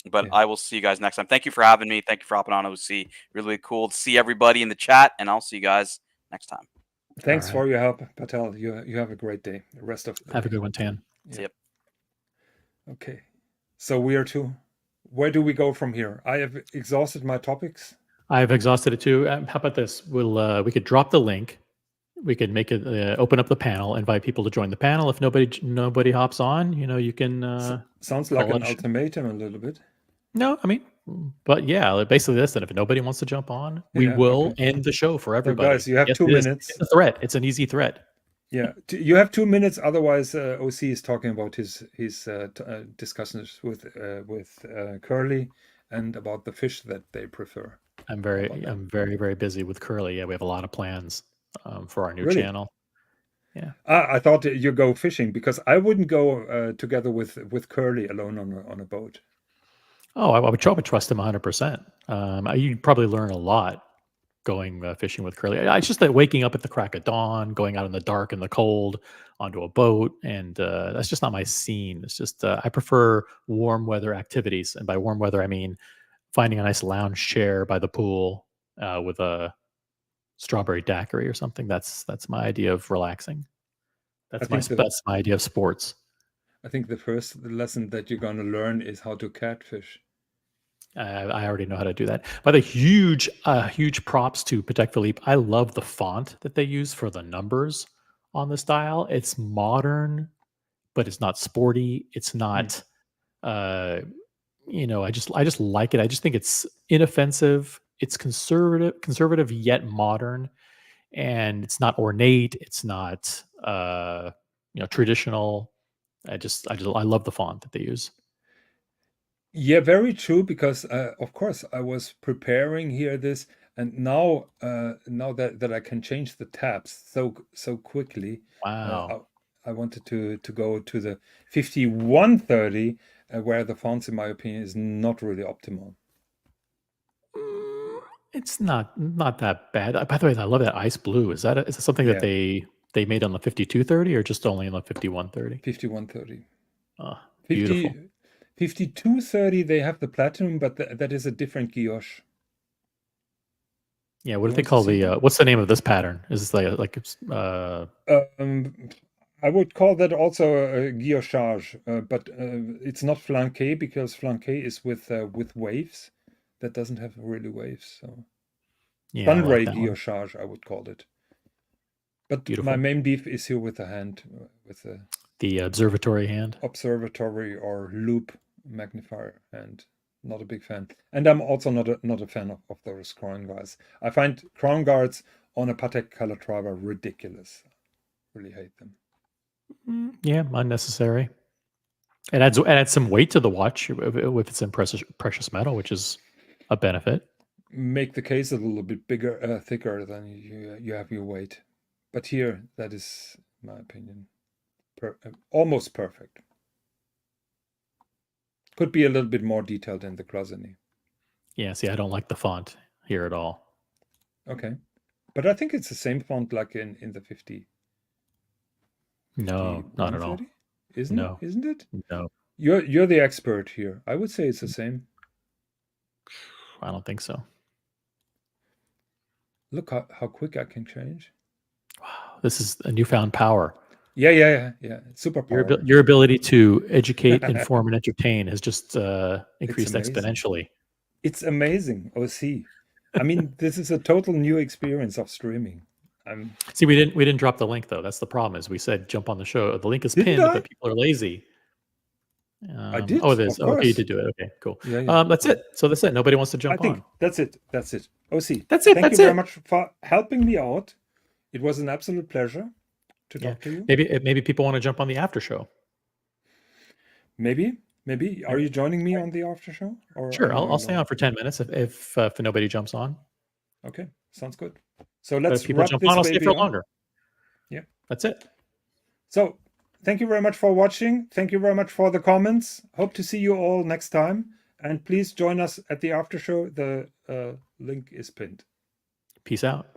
But Yeah. I will see you guys next time. Thank you for having me. Thank you for hopping on OC. Really cool to see everybody in the chat, and I'll see you guys next time. Thanks for your help, Patel. You have a great day. The rest of the Have day. a good one, Tan. Yeah. See ya. Okay. So we are to. Where do we go from here? I have exhausted my topics. I've exhausted it too. How about this? We could drop the link. We could make it open up the panel, invite people to join the panel. If nobody hops on, you can. Sounds like an ultimatum a little bit. No, I mean, but yeah, basically this. And if nobody wants to jump on, we will end the show for everybody. So guys, you have 2 minutes. It's a threat. It's an easy threat. Yeah, you have 2 minutes. Otherwise, OC is talking about his discussions with Curly and about the fish that they prefer. I'm very, very busy with Curly. Yeah, we have a lot of plans for our new channel. Yeah. I thought you go fishing because I wouldn't go together with Curly alone on a boat. Oh, I would trust him 100%. You'd probably learn a lot going fishing with Curly. It's just that waking up at the crack of dawn, going out in the dark and the cold onto a boat, and that's just not my scene. It's just I prefer warm weather activities, and by warm weather I mean finding a nice lounge chair by the pool with a strawberry daiquiri or something. That's my idea of relaxing. That's my idea of sports. I think the first lesson that you're going to learn is how to catfish. I already know how to do that. By the huge props to Patek Philippe. I love the font that they use for the numbers on this dial. It's modern, but it's not sporty. It's not, I just like it. I just think it's inoffensive. It's conservative yet modern, and it's not ornate. It's not, traditional. I love the font that they use. Yeah, very true. Because of course I was preparing here this, and now that I can change the tabs so quickly. Wow. I wanted to go to the 5130, where the fonts, in my opinion, is not really optimal. It's not that bad. By the way, I love that ice blue. Is that something that they made on the 5230 or just only on the 5130? 5130. Oh, beautiful. 5230, they have the platinum, but that is a different guilloche. Yeah, what do they call what's the name of this pattern? Is this I would call that also a guillochage, but it's not flanqué, because flanqué is with waves. That doesn't have really waves. So sunray guillochage, I would call it. But beautiful. My main beef is here with the hand, with the observatory hand. Observatory or loop magnifier hand. Not a big fan. And I'm also not a fan of those crown guards. I find crown guards on a Patek Calatrava ridiculous. Really hate them. Yeah, unnecessary. It adds some weight to the watch if it's in precious metal, which is a benefit. Make the case a little bit bigger, thicker than you have your weight. But here, that is, in my opinion, almost perfect. Could be a little bit more detailed in the Cloisonné. Yeah, see, I don't like the font here at all. Okay. But I think it's the same font like in the 50. No, not at all. Isn't it? No. You're the expert here. I would say it's the same. I don't think so. Look how quick I can change. Wow, this is a newfound power. Yeah. Super power. Your ability to educate, inform, and entertain has just increased exponentially. It's amazing, OC. I mean, this is a total new experience of streaming. See, we didn't drop the link though. That's the problem. Is we said jump on the show. The link is pinned, but people are lazy. I did, Oh, it is. of Oh, okay, you course. did do it. Okay, cool. Yeah, yeah. That's it. So that's it. Nobody wants to I jump think on. that's it. That's it. OC. That's it. Thank That's you very it. much for helping me out. It was an absolute pleasure to Yeah. talk to you. Maybe people want to jump on the after show. Maybe. Are you joining me on the after show? Or Sure, are you I'll stay alone? on for 10 minutes if nobody jumps on. Okay, sounds good. So But let's if people wrap jump this on, I'll stay baby for up. longer. Yeah. That's it. So thank you very much for watching. Thank you very much for the comments. Hope to see you all next time. And please join us at the after show. The link is pinned. Peace out.